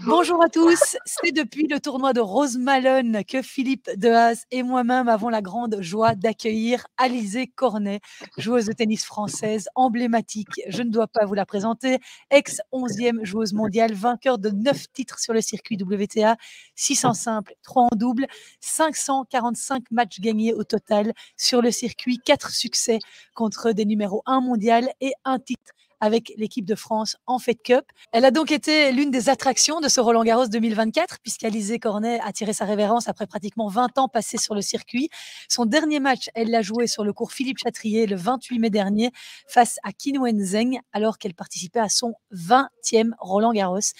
Bonjour à tous, c'est depuis le tournoi de Rosemalone que Philippe Dehaze et moi-même avons la grande joie d'accueillir Alizé Cornet, joueuse de tennis française emblématique. Je ne dois pas vous la présenter, ex-11e joueuse mondiale, vainqueur de 9 titres sur le circuit WTA, 600 simples, 3 en double, 545 matchs gagnés au total sur le circuit, 4 succès contre des numéros 1 mondial et un titre avec l'équipe de France en Fed Cup. Elle a donc été l'une des attractions de ce Roland-Garros 2024, puisqu'Alizé Cornet a tiré sa révérence après pratiquement 20 ans passés sur le circuit. Son dernier match, elle l'a joué sur le court Philippe Chatrier le 28 mai dernier face à Qin Wenzheng, alors qu'elle participait à son 20e Roland-Garros.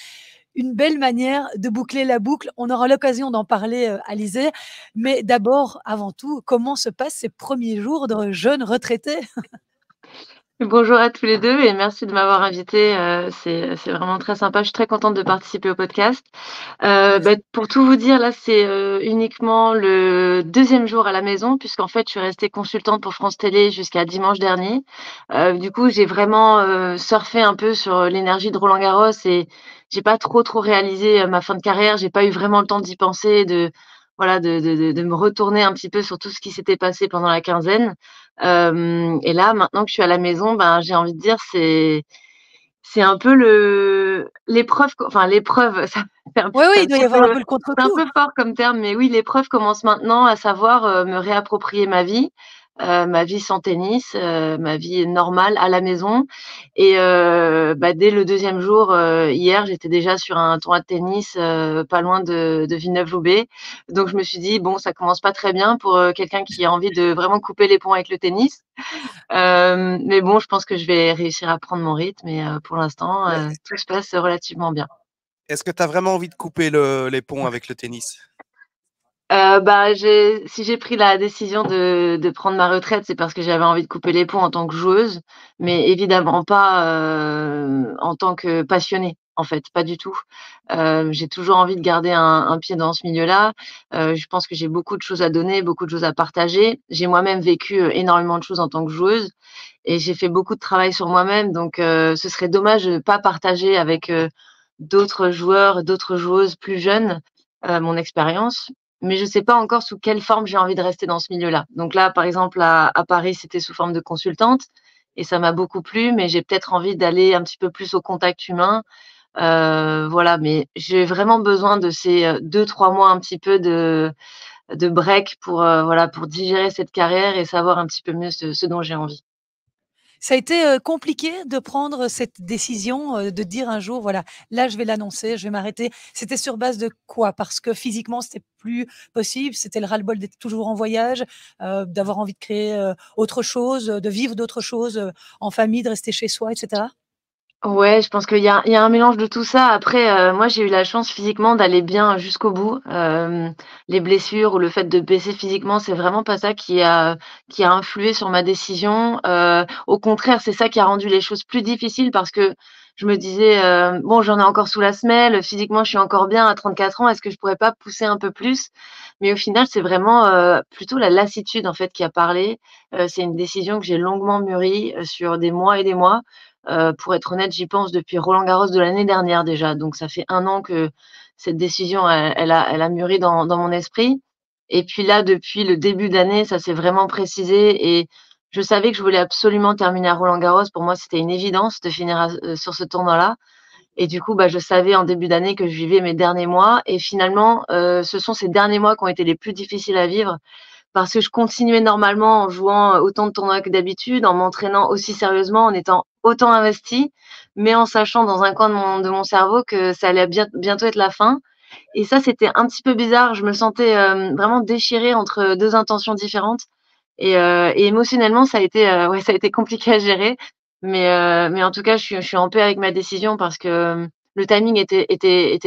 Une belle manière de boucler la boucle. On aura l'occasion d'en parler, Alizé. Mais d'abord, avant tout, comment se passent ces premiers jours de jeune retraitée? Bonjour à tous les 2 et merci de m'avoir invitée, c'est vraiment très sympa. Je suis très contente de participer au podcast. Pour tout vous dire, là, c'est, uniquement le deuxième jour à la maison puisqu'en fait, je suis restée consultante pour France Télé jusqu'à dimanche dernier. Du coup, j'ai vraiment, surfé un peu sur l'énergie de Roland Garros et j'ai pas trop réalisé, ma fin de carrière. J'ai pas eu vraiment le temps d'y penser, de voilà, de me retourner un petit peu sur tout ce qui s'était passé pendant la quinzaine. Et là, maintenant que je suis à la maison, ben, j'ai envie de dire, c'est un peu l'épreuve, enfin l'épreuve, ça fait un Oui, oui, c'est il doit y avoir un peu le un contre-coup. peu fort comme terme, mais oui, l'épreuve commence maintenant, à savoir, me réapproprier ma vie sans tennis, ma vie normale à la maison et dès le deuxième jour, hier, j'étais déjà sur un tournoi de tennis, pas loin de Villeneuve-Loubet. Donc je me suis dit: «Bon, ça commence pas très bien pour, quelqu'un qui a envie de vraiment couper les ponts avec le tennis». Mais bon, je pense que je vais réussir à prendre mon rythme et pour l'instant, Mais tout se passe relativement bien. est-ce que tu as vraiment envie de couper les ponts avec le tennis? Si j'ai pris la décision de prendre ma retraite, c'est parce que j'avais envie de couper les ponts en tant que joueuse, mais évidemment pas, en tant que passionnée, en fait, pas du tout. J'ai toujours envie de garder un pied dans ce milieu-là. Je pense que j'ai beaucoup de choses à donner, beaucoup de choses à partager. J'ai moi-même vécu, énormément de choses en tant que joueuse et j'ai fait beaucoup de travail sur moi-même, donc ce serait dommage de ne pas partager avec, d'autres joueurs, d'autres joueuses plus jeunes, mon expérience. Mais je ne sais pas encore sous quelle forme j'ai envie de rester dans ce milieu-là. Donc là, par exemple, à Paris, c'était sous forme de consultante et ça m'a beaucoup plu, mais j'ai peut-être envie d'aller un petit peu plus au contact humain. Voilà, mais j'ai vraiment besoin de ces, 2-3 mois un petit peu de break pour, voilà, pour digérer cette carrière et savoir un petit peu mieux ce dont j'ai envie. Ça a été, compliqué de prendre cette décision, de dire un jour: «Voilà, là, je vais l'annoncer, je vais m'arrêter». C'était sur base de quoi? Parce que physiquement, c'était plus possible? C'était le ras-le-bol d'être toujours en voyage, d'avoir envie de créer, autre chose, de vivre d'autres choses, en famille, de rester chez soi et cetera? Ouais, je pense qu'il y a un mélange de tout ça. Après, moi, j'ai eu la chance physiquement d'aller bien jusqu'au bout. Les blessures ou le fait de baisser physiquement, c'est vraiment pas ça qui a influé sur ma décision. Au contraire, c'est ça qui a rendu les choses plus difficiles parce que je me disais, «Bon, j'en ai encore sous la semelle, physiquement, je suis encore bien à 34 ans, est-ce que je pourrais pas pousser un peu plus?» Mais au final, c'est vraiment, plutôt la lassitude, en fait, qui a parlé. C'est une décision que j'ai longuement mûrie, sur des mois et des mois. Pour être honnête, j'y pense depuis Roland-Garros de l'année dernière déjà, donc ça fait 1 an que cette décision, elle a mûri dans mon esprit et puis là, depuis le début d'année, ça s'est vraiment précisé et je savais que je voulais absolument terminer à Roland-Garros. Pour moi, c'était une évidence de finir sur ce tournoi-là et du coup, je savais en début d'année que je vivais mes derniers mois et finalement, ce sont ces derniers mois qui ont été les plus difficiles à vivre parce que je continuais normalement en jouant autant de tournois que d'habitude, en m'entraînant aussi sérieusement, en étant autant investie, mais en sachant dans un coin de mon cerveau que ça allait bientôt être la fin. Et ça, c'était un petit peu bizarre. Je me sentais vraiment déchirée entre deux intentions différentes. Et émotionnellement, ça a été, ouais, ça a été compliqué à gérer. Mais en tout cas, je suis en paix avec ma décision parce que le timing était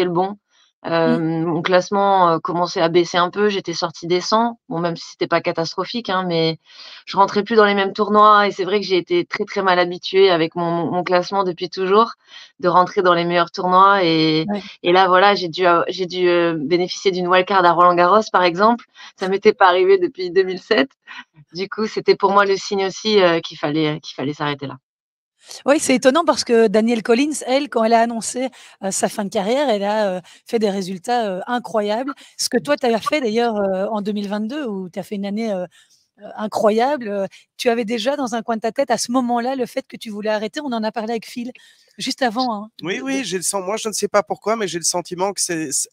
le bon. Mmh. Mon classement, commençait à baisser un peu, j'étais sortie des 100, bon même si c'était pas catastrophique, hein, mais je rentrais plus dans les mêmes tournois et c'est vrai que j'ai été très mal habituée avec mon classement depuis toujours, de rentrer dans les meilleurs tournois Ouais. et là voilà, j'ai dû, bénéficier d'une wildcard à Roland-Garros par exemple. Ça m'était pas arrivé depuis 2007. Du coup, c'était pour moi le signe aussi, qu'il fallait s'arrêter là. Oui, c'est étonnant parce que Danielle Collins, elle, quand elle a annoncé sa fin de carrière, elle a fait des résultats incroyables. Ce que toi, tu as fait d'ailleurs en 2022, où tu as fait une année incroyable. Tu avais déjà dans un coin de ta tête à ce moment-là le fait que tu voulais arrêter. On en a parlé avec Phil juste avant. Hein, Oui, oui, moi je ne sais pas pourquoi, mais j'ai le sentiment que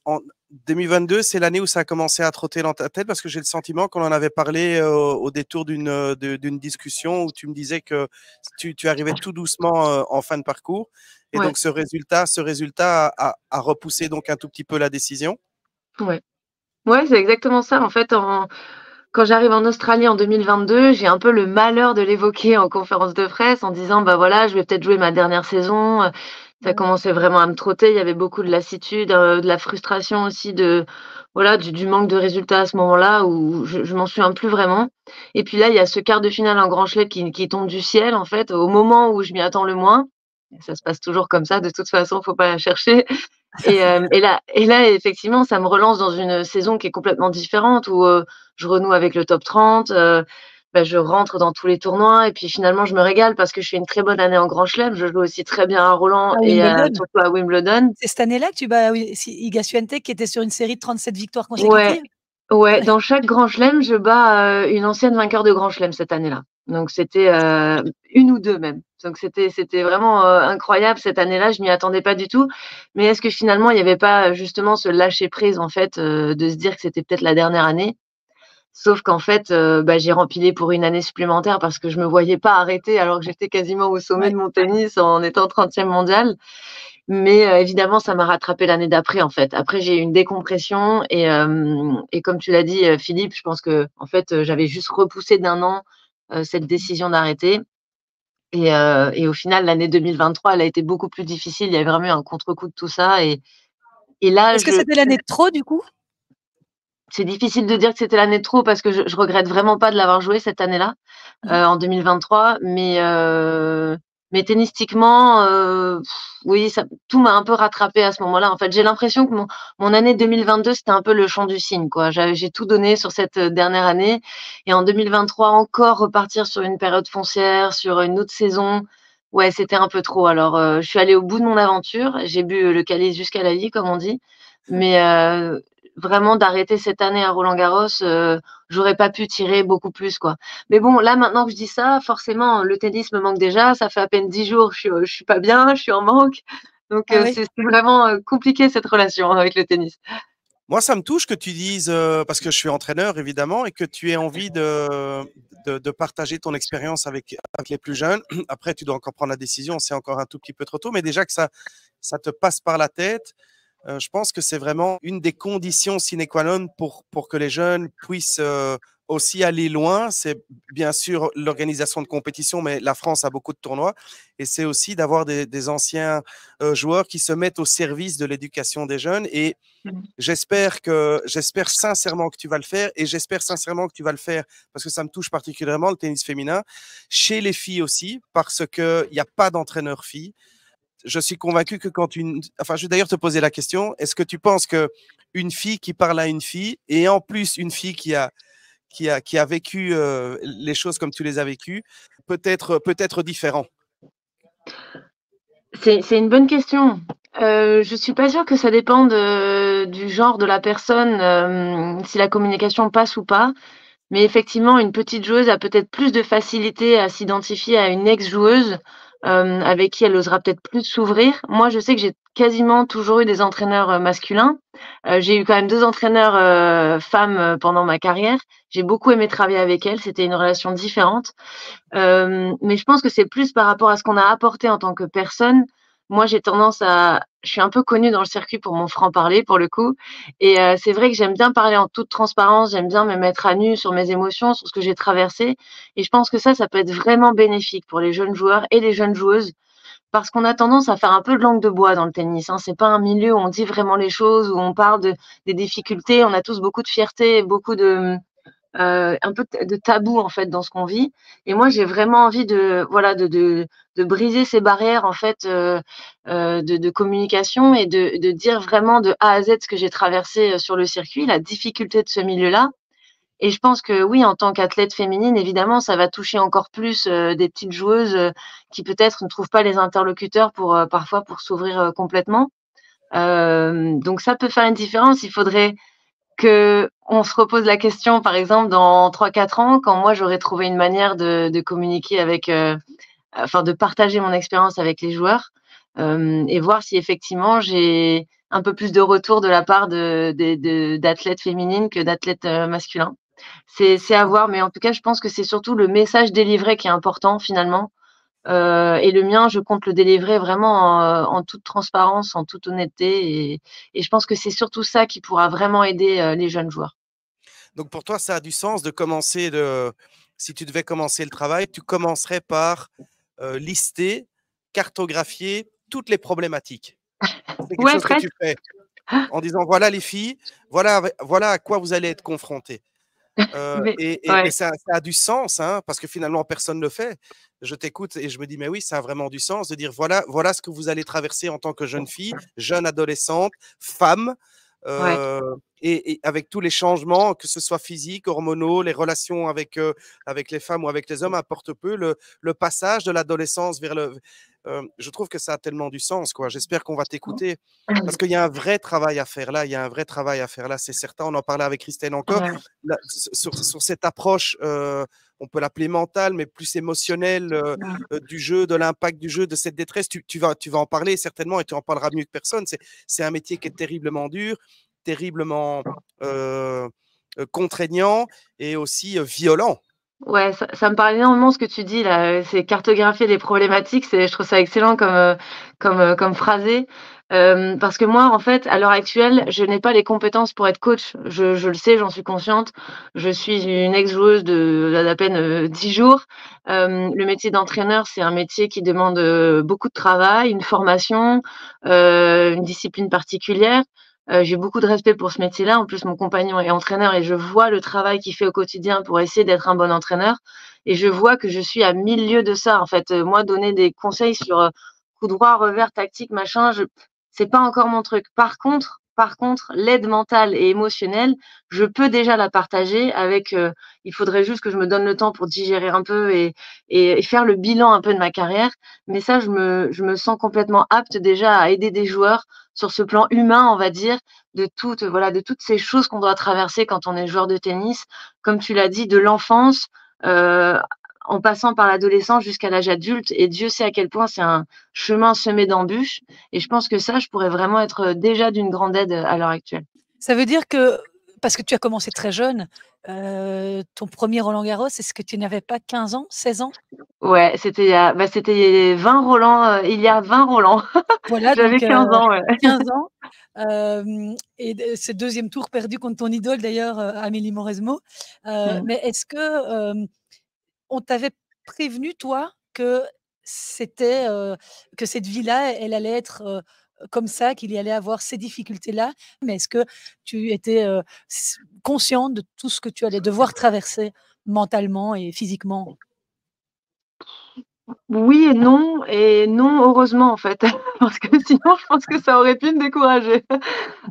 en 2022, c'est l'année où ça a commencé à trotter dans ta tête parce que j'ai le sentiment qu'on en avait parlé au détour d'une discussion où tu me disais que tu arrivais tout doucement en fin de parcours. Et Ouais, donc ce résultat a repoussé donc un tout petit peu la décision. ouais. Ouais, c'est exactement ça. En fait, quand j'arrive en Australie en 2022, j'ai un peu le malheur de l'évoquer en conférence de presse en disant: «Bah, voilà, je vais peut-être jouer ma dernière saison». Ça ouais. commençait vraiment à me trotter. Il y avait beaucoup de lassitude, de la frustration aussi voilà, du manque de résultats à ce moment-là où je m'en souviens plus vraiment. Et puis là, il y a ce quart de finale en Grand Chelem qui tombe du ciel, en fait, au moment où je m'y attends le moins. Ça se passe toujours comme ça, de toute façon, faut pas la chercher. Et là, effectivement, ça me relance dans une saison qui est complètement différente où, je renoue avec le top 30, bah, je rentre dans tous les tournois et puis finalement je me régale parce que je fais une très bonne année en Grand Chelem. Je joue aussi très bien à Roland À et Wimbledon. surtout à Wimbledon. C'est cette année-là que tu bats Iga Swiatek qui était sur une série de 37 victoires Ouais, consécutives. ouais, dans chaque Grand Chelem, je bats, une ancienne vainqueur de Grand Chelem cette année-là. Donc c'était, 1 ou 2 même. Donc c'était vraiment, incroyable cette année-là, je m'y attendais pas du tout. Mais est-ce que finalement il y avait pas, justement ce lâcher prise en fait, de se dire que c'était peut-être la dernière année? Sauf qu'en fait, bah, j'ai rempilé pour une année supplémentaire parce que je me voyais pas arrêter alors que j'étais quasiment au sommet Ouais. de mon tennis en étant 30e mondiale. Mais évidemment, ça m'a rattrapé l'année d'après, en fait. Après, j'ai eu une décompression et comme tu l'as dit, Philippe, je pense qu'en fait, j'avais juste repoussé d'1 an, cette décision d'arrêter et au final, l'année 2023, elle a été beaucoup plus difficile. Il y avait vraiment eu un contre-coup de tout ça et là, Est-ce que c'était l'année de trop du coup? c'est difficile de dire que c'était l'année de trop parce que je regrette vraiment pas de l'avoir jouée cette année-là, Mmh. en 2023, mais tennistiquement, oui, ça tout m'a un peu rattrapée à ce moment-là. En fait, j'ai l'impression que mon année 2022, c'était un peu le chant du cygne, quoi. J'ai tout donné sur cette, dernière année et en 2023, encore repartir sur une période foncière, sur une autre saison, ouais, c'était un peu trop. Alors, je suis allée au bout de mon aventure, j'ai bu, le calice jusqu'à la lie, comme on dit, mais vraiment d'arrêter cette année à Roland-Garros, j'aurais pas pu tirer beaucoup plus, quoi. Mais bon, là, maintenant que je dis ça, forcément, le tennis me manque déjà. Ça fait à peine 10 jours, je suis pas bien, je suis en manque. Donc, Ah oui? c'est vraiment, compliqué cette relation avec le tennis. Moi, ça me touche que tu dises, parce que je suis entraîneur évidemment, et que tu aies envie de partager ton expérience avec les plus jeunes. Après, tu dois encore prendre la décision, c'est encore un tout petit peu trop tôt, mais déjà que ça te passe par la tête, je pense que c'est vraiment une des conditions sine qua non pour que les jeunes puissent aussi aller loin. C'est bien sûr l'organisation de compétition, mais la France a beaucoup de tournois. Et c'est aussi d'avoir des anciens joueurs qui se mettent au service de l'éducation des jeunes. Et Mmh. j'espère sincèrement que tu vas le faire et j'espère sincèrement que tu vas le faire parce que ça me touche particulièrement le tennis féminin chez les filles aussi parce que il n'y a pas d'entraîneur fille. Je suis convaincu que je vais d'ailleurs te poser la question, est-ce que tu penses que une fille qui parle à une fille et en plus une fille qui a vécu les choses comme tu les as vécues peut être différent? C'est une bonne question. Je suis pas sûre que ça dépende, du genre de la personne, si la communication passe ou pas. Mais effectivement, une petite joueuse a peut-être plus de facilité à s'identifier à une ex-joueuse, avec qui elle osera peut-être plus s'ouvrir. Moi, je sais que j'ai quasiment toujours eu des entraîneurs, masculins. J'ai eu quand même 2 entraîneurs, femmes, pendant ma carrière. J'ai beaucoup aimé travailler avec elles, c'était une relation différente. Mais je pense que c'est plus par rapport à ce qu'on a apporté en tant que personne. Moi, je suis un peu connue dans le circuit pour mon franc-parler, pour le coup et c'est vrai que j'aime bien parler en toute transparence, j'aime bien me mettre à nu sur mes émotions, sur ce que j'ai traversé et je pense que ça peut être vraiment bénéfique pour les jeunes joueurs et les jeunes joueuses parce qu'on a tendance à faire un peu de langue de bois dans le tennis, hein. C'est pas un milieu où on dit vraiment les choses, où on parle des difficultés. On a tous beaucoup de fierté, beaucoup de, un peu de tabou en fait dans ce qu'on vit et moi j'ai vraiment envie de voilà de briser ces barrières en fait, de communication et de dire vraiment de A à Z ce que j'ai traversé, sur le circuit, la difficulté de ce milieu-là Et je pense que oui, en tant qu'athlète féminine, évidemment, ça va toucher encore plus, des petites joueuses, qui peut-être ne trouvent pas les interlocuteurs pour, parfois pour s'ouvrir, complètement. Donc ça peut faire une différence. Il faudrait qu'on se repose la question, par exemple, dans 3-4 ans, quand moi j'aurais trouvé une manière de communiquer avec, enfin de partager mon expérience avec les joueurs, et voir si effectivement j'ai un peu plus de retour de la part d'athlètes féminines que d'athlètes, masculins. C'est à voir, mais en tout cas, je pense que c'est surtout le message délivré qui est important finalement, et le mien, je compte le délivrer vraiment en toute transparence, en toute honnêteté et je pense que c'est surtout ça qui pourra vraiment aider, les jeunes joueurs. Donc pour toi, ça a du sens de commencer si tu devais commencer le travail, tu commencerais par lister, cartographier toutes les problématiques. C'est quelque Ouais, chose que tu presque. fais en disant voilà les filles, voilà à quoi vous allez être confrontés. Mais Et ouais, ça a du sens, hein, parce que finalement personne ne le fait. Je t'écoute et je me dis mais oui, ça a vraiment du sens de dire voilà ce que vous allez traverser en tant que jeune fille, jeune adolescente, femme. ouais. Et avec tous les changements, que ce soit physique, hormonaux, les relations avec les femmes ou avec les hommes, importe peu, le passage de l'adolescence vers je trouve que ça a tellement du sens, quoi. J'espère qu'on va t'écouter parce qu'il y a un vrai travail à faire là. Il y a un vrai travail à faire là, c'est certain. On en parlait avec Christine encore. Ouais. Là, sur cette approche, on peut l'appeler mentale, mais plus émotionnelle du jeu, de l'impact du jeu, de cette détresse. Tu vas en parler certainement et tu en parleras mieux que personne. C'est un métier qui est terriblement dur, terriblement contraignant et aussi violent. Ouais, ça me parle énormément ce que tu dis là, c'est cartographier les problématiques, je trouve ça excellent comme phrasé. Parce que moi, en fait, à l'heure actuelle, je n'ai pas les compétences pour être coach. Je le sais, j'en suis consciente. Je suis une ex-joueuse d'à peine, 10 jours. Le métier d'entraîneur, c'est un métier qui demande, beaucoup de travail, une formation, une discipline particulière. J'ai beaucoup de respect pour ce métier-là. En plus, mon compagnon est entraîneur et je vois le travail qu'il fait au quotidien pour essayer d'être un bon entraîneur et je vois que je suis à 1000 lieues de ça, en fait. Moi, donner des conseils sur, coup droit, revers, tactique, machin, c'est pas encore mon truc. Par contre, l'aide mentale et émotionnelle, je peux déjà la partager avec, il faudrait juste que je me donne le temps pour digérer un peu et faire le bilan un peu de ma carrière. Mais ça, je me sens complètement apte déjà à aider des joueurs sur ce plan humain, on va dire, de toutes ces choses qu'on doit traverser quand on est joueur de tennis. Comme tu l'as dit, de l'enfance, heu, en passant par l'adolescence jusqu'à l'âge adulte et Dieu sait à quel point c'est un chemin semé d'embûches et je pense que ça, je pourrais vraiment être, déjà d'une grande aide, à l'heure actuelle. Ça veut dire que parce que tu as commencé très jeune, ton premier Roland-Garros, est-ce que tu n'avais pas 15 ans, 16 ans? Ouais, c'était 20 Roland, il y a 20 Roland. Voilà J'avais donc 15 ans, ouais. 15 ans, et ce 2e tour perdu contre ton idole d'ailleurs, Amélie Mauresmo. Mmh. Mais est-ce que, on t'avait prévenu toi que c'était, que cette vie-là, elle allait être, comme ça, qu'il y allait avoir ces difficultés-là? Mais est-ce que tu étais, consciente de tout ce que tu allais devoir traverser mentalement et physiquement? Oui et non heureusement en fait, parce que sinon je pense que ça aurait pu me décourager.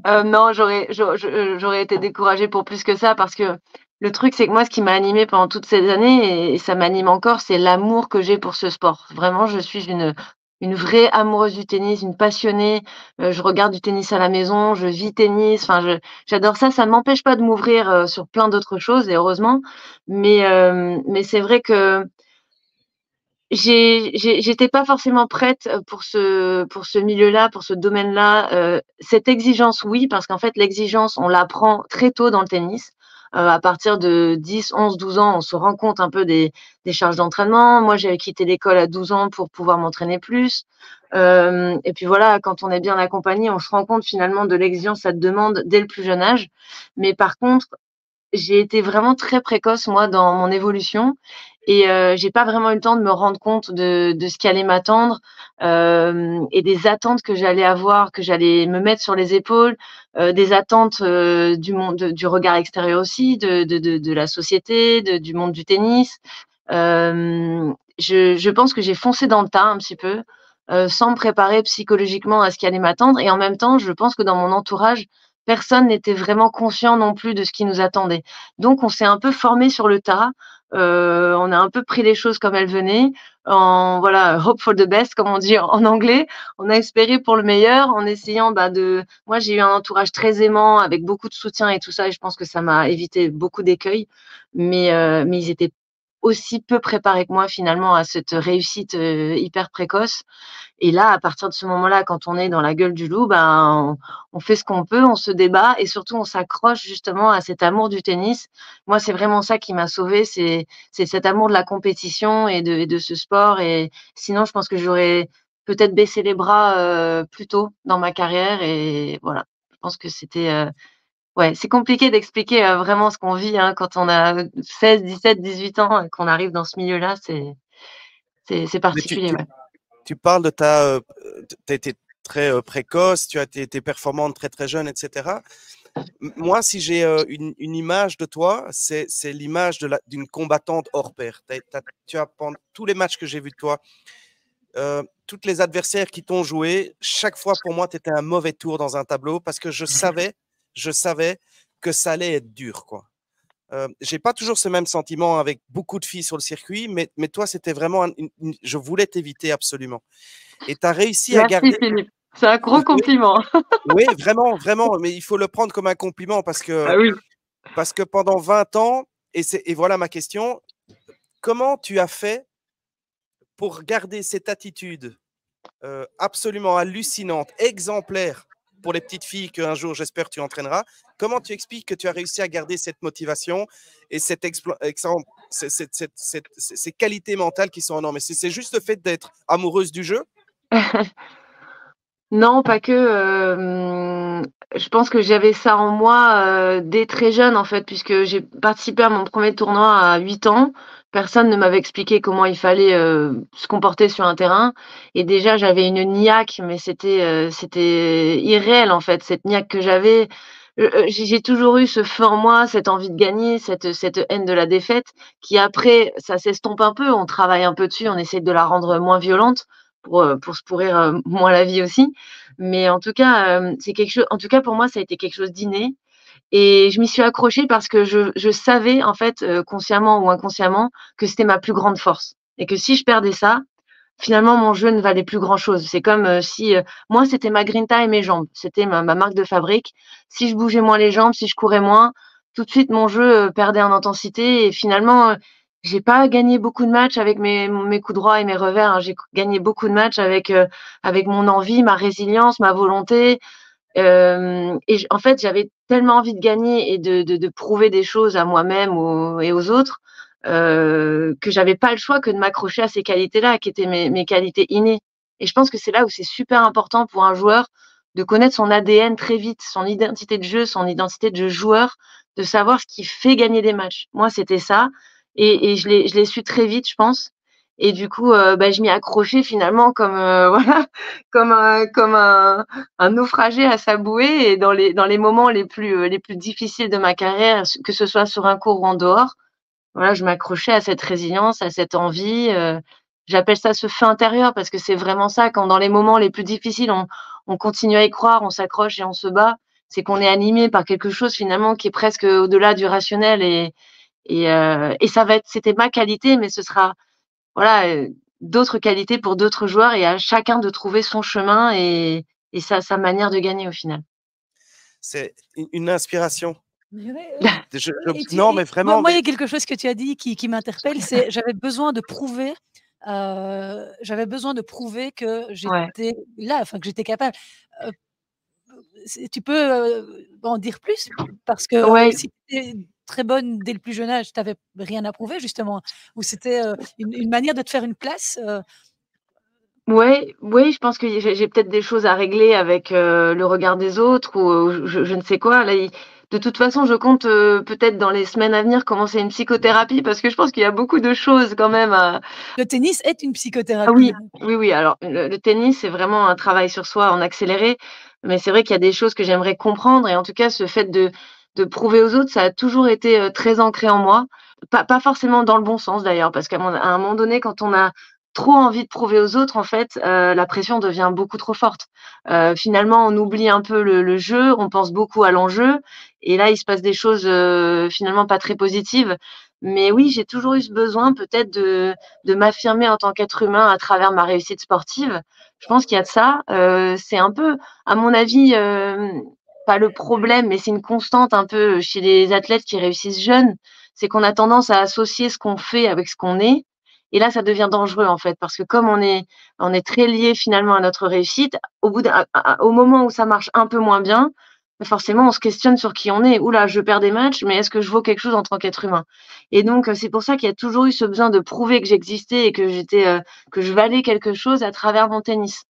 Non, j'aurais été découragée pour plus que ça parce que le truc, c'est que moi, ce qui m'a animée pendant toutes ces années et ça m'anime encore, c'est l'amour que j'ai pour ce sport. Vraiment, je suis une vraie amoureuse du tennis, une passionnée, je regarde du tennis à la maison, je vis tennis, enfin j'adore ça. Ça ne m'empêche pas de m'ouvrir, sur plein d'autres choses et heureusement, mais c'est vrai que j'étais pas forcément prête, pour ce milieu-là, pour ce domaine-là, cette exigence, oui, parce qu'en fait, l'exigence, on l'apprend très tôt dans le tennis. À partir de 10, 11, 12 ans, on se rend compte un peu des charges d'entraînement. Moi, j'avais quitté l'école à 12 ans pour pouvoir m'entraîner plus. Et puis voilà, quand on est bien accompagné, on se rend compte finalement de l'exigence, ça te demande dès le plus jeune âge. Mais par contre, j'ai été vraiment très précoce moi dans mon évolution et j'ai pas vraiment eu le temps de me rendre compte de ce qui allait m'attendre, et des attentes que j'allais avoir, que j'allais me mettre sur les épaules, des attentes, du monde du regard extérieur aussi, de la société, du monde du tennis. Je pense que j'ai foncé dans le tas un petit peu, sans me préparer psychologiquement à ce qui allait m'attendre et en même temps, je pense que dans mon entourage, personne n'était vraiment conscient non plus de ce qui nous attendait. Donc on s'est un peu formé sur le tas, on a un peu pris les choses comme elles venaient, en voilà, hope for the best comme on dit en anglais. On a espéré pour le meilleur en essayant, moi j'ai eu un entourage très aimant avec beaucoup de soutien et tout ça et je pense que ça m'a évité beaucoup d'écueils, mais ils étaient aussi peu préparés que moi finalement à cette réussite, hyper précoce et là, à partir de ce moment-là, quand on est dans la gueule du loup, on fait ce qu'on peut, on se débat et surtout on s'accroche justement à cet amour du tennis. Moi, c'est vraiment ça qui m'a sauvée, c'est cet amour de la compétition et de ce sport et sinon je pense que j'aurais peut-être baissé les bras, plus tôt dans ma carrière et voilà. Je pense que c'était, ouais, c'est compliqué d'expliquer, vraiment ce qu'on vit, hein, quand on a 16, 17, 18 ans et qu'on arrive dans ce milieu-là, c'est Mais particulier, ouais. tu parles de tu as été très précoce, tu as été performante très très jeune, etc. Moi, si j'ai une image de toi, c'est l'image d'une combattante hors pair. Tu as, pendant tous les matchs que j'ai vus de toi, toutes les adversaires qui t'ont joué, chaque fois pour moi, tu étais un mauvais tour dans un tableau parce que je savais que ça allait être dur, quoi. J'ai pas toujours ce même sentiment avec beaucoup de filles sur le circuit, mais toi, c'était vraiment je voulais t'éviter absolument. Et tu as réussi à Merci garder. Philippe, c'est un gros Oui, compliment. oui, vraiment, vraiment, mais il faut le prendre comme un compliment Ah oui. parce que pendant 20 ans, et voilà ma question, comment tu as fait pour garder cette attitude absolument hallucinante, exemplaire pour les petites filles qu'un jour, j'espère, tu entraîneras? Comment tu expliques que tu as réussi à garder cette motivation et ces qualités mentales qui sont énormes? C'est juste le fait d'être amoureuse du jeu? Non, pas que, je pense que j'avais ça en moi, dès très jeune, en fait, puisque j'ai participé à mon premier tournoi à 8 ans. Personne ne m'avait expliqué comment il fallait, se comporter sur un terrain et déjà j'avais une niaque, mais c'était irréel, en fait, cette niaque que j'avais. J'ai toujours eu ce feu en moi, cette envie de gagner, cette haine de la défaite qui après ça s'estompe un peu, on travaille un peu dessus, on essaie de la rendre moins violente pour se pourrir, moins la vie aussi. Mais en tout cas, c'est quelque chose en tout cas pour moi, ça a été quelque chose d'inné et je m'y suis accrochée parce que je savais en fait, consciemment ou inconsciemment que c'était ma plus grande force et que si je perdais ça, finalement mon jeu ne valait plus grand chose. C'est comme, si, moi c'était ma grinta et mes jambes, c'était ma marque de fabrique. Si je bougeais moins les jambes, si je courais moins, tout de suite mon jeu, perdait en intensité et finalement, j'ai pas gagné beaucoup de matchs avec mes coups droits et mes revers, hein. J'ai gagné beaucoup de matchs avec mon envie, ma résilience, ma volonté. Et en fait, j'avais tellement envie de gagner et de prouver des choses à moi-même et aux autres, que j'avais pas le choix que de m'accrocher à ces qualités-là, qui étaient mes qualités innées. Et je pense que c'est là où c'est super important pour un joueur de connaître son ADN très vite, son identité de jeu, son identité de joueur, de savoir ce qui fait gagner des matchs. Moi, c'était ça et je l'ai su très vite, je pense. Et du coup, je m'y accrochais finalement comme, voilà, comme un naufragé à sa bouée et dans les moments les plus difficiles de ma carrière, que ce soit sur un court ou en dehors, voilà, je m'accrochais à cette résilience, à cette envie, j'appelle ça ce feu intérieur parce que c'est vraiment ça, quand dans les moments les plus difficiles, on continue à y croire, on s'accroche et on se bat, c'est qu'on est animé par quelque chose finalement qui est presque au-delà du rationnel et c'était ma qualité, mais ce sera, voilà, d'autres qualités pour d'autres joueurs et à chacun de trouver son chemin et sa manière de gagner au final. C'est une inspiration. Mais ouais, Non, mais vraiment. moi, il y a quelque chose que tu as dit qui m'interpelle, c'est j'avais besoin de prouver que Ouais. j'étais là, enfin que j'étais capable. Heu, tu peux, en dire plus? Parce que, Ouais. si tu étais très bonne dès le plus jeune âge, tu avais rien à prouver justement? Ou c'était, une manière de te faire une place, Ouais, oui, je pense que j'ai peut-être des choses à régler avec, le regard des autres ou, je ne sais quoi. Là, de toute façon, je compte, peut-être dans les semaines à venir commencer une psychothérapie parce que je pense qu'il y a beaucoup de choses quand même à. le tennis est une Ah psychothérapie, oui, hein. oui, oui, alors le tennis, c'est vraiment un travail sur soi en accéléré, mais c'est vrai qu'il y a des choses que j'aimerais comprendre et en tout cas, ce fait de prouver aux autres, ça a toujours été, très ancré en moi. Pas forcément dans le bon sens d'ailleurs, parce à un moment donné, quand on a trop envie de prouver aux autres, en fait, la pression devient beaucoup trop forte. Finalement, on oublie un peu le jeu, on pense beaucoup à l'enjeu et là, il se passe des choses, finalement pas très positives. Mais oui, j'ai toujours eu ce besoin peut-être de m'affirmer en tant qu'être humain à travers ma réussite sportive. Je pense qu'il y a de ça. C'est un peu, à mon avis, pas le problème, mais c'est une constante un peu chez les athlètes qui réussissent jeunes, c'est qu'on a tendance à associer ce qu'on fait avec ce qu'on est. Et là, ça devient dangereux en fait, parce que comme on est très lié finalement à notre réussite, au moment où ça marche un peu moins bien, forcément, on se questionne sur qui on est. Oula, je perds des matchs, mais est-ce que je vaux quelque chose en tant qu'être humain? Et donc, c'est pour ça qu'il y a toujours eu ce besoin de prouver que j'existais et que je valais quelque chose à travers mon tennis.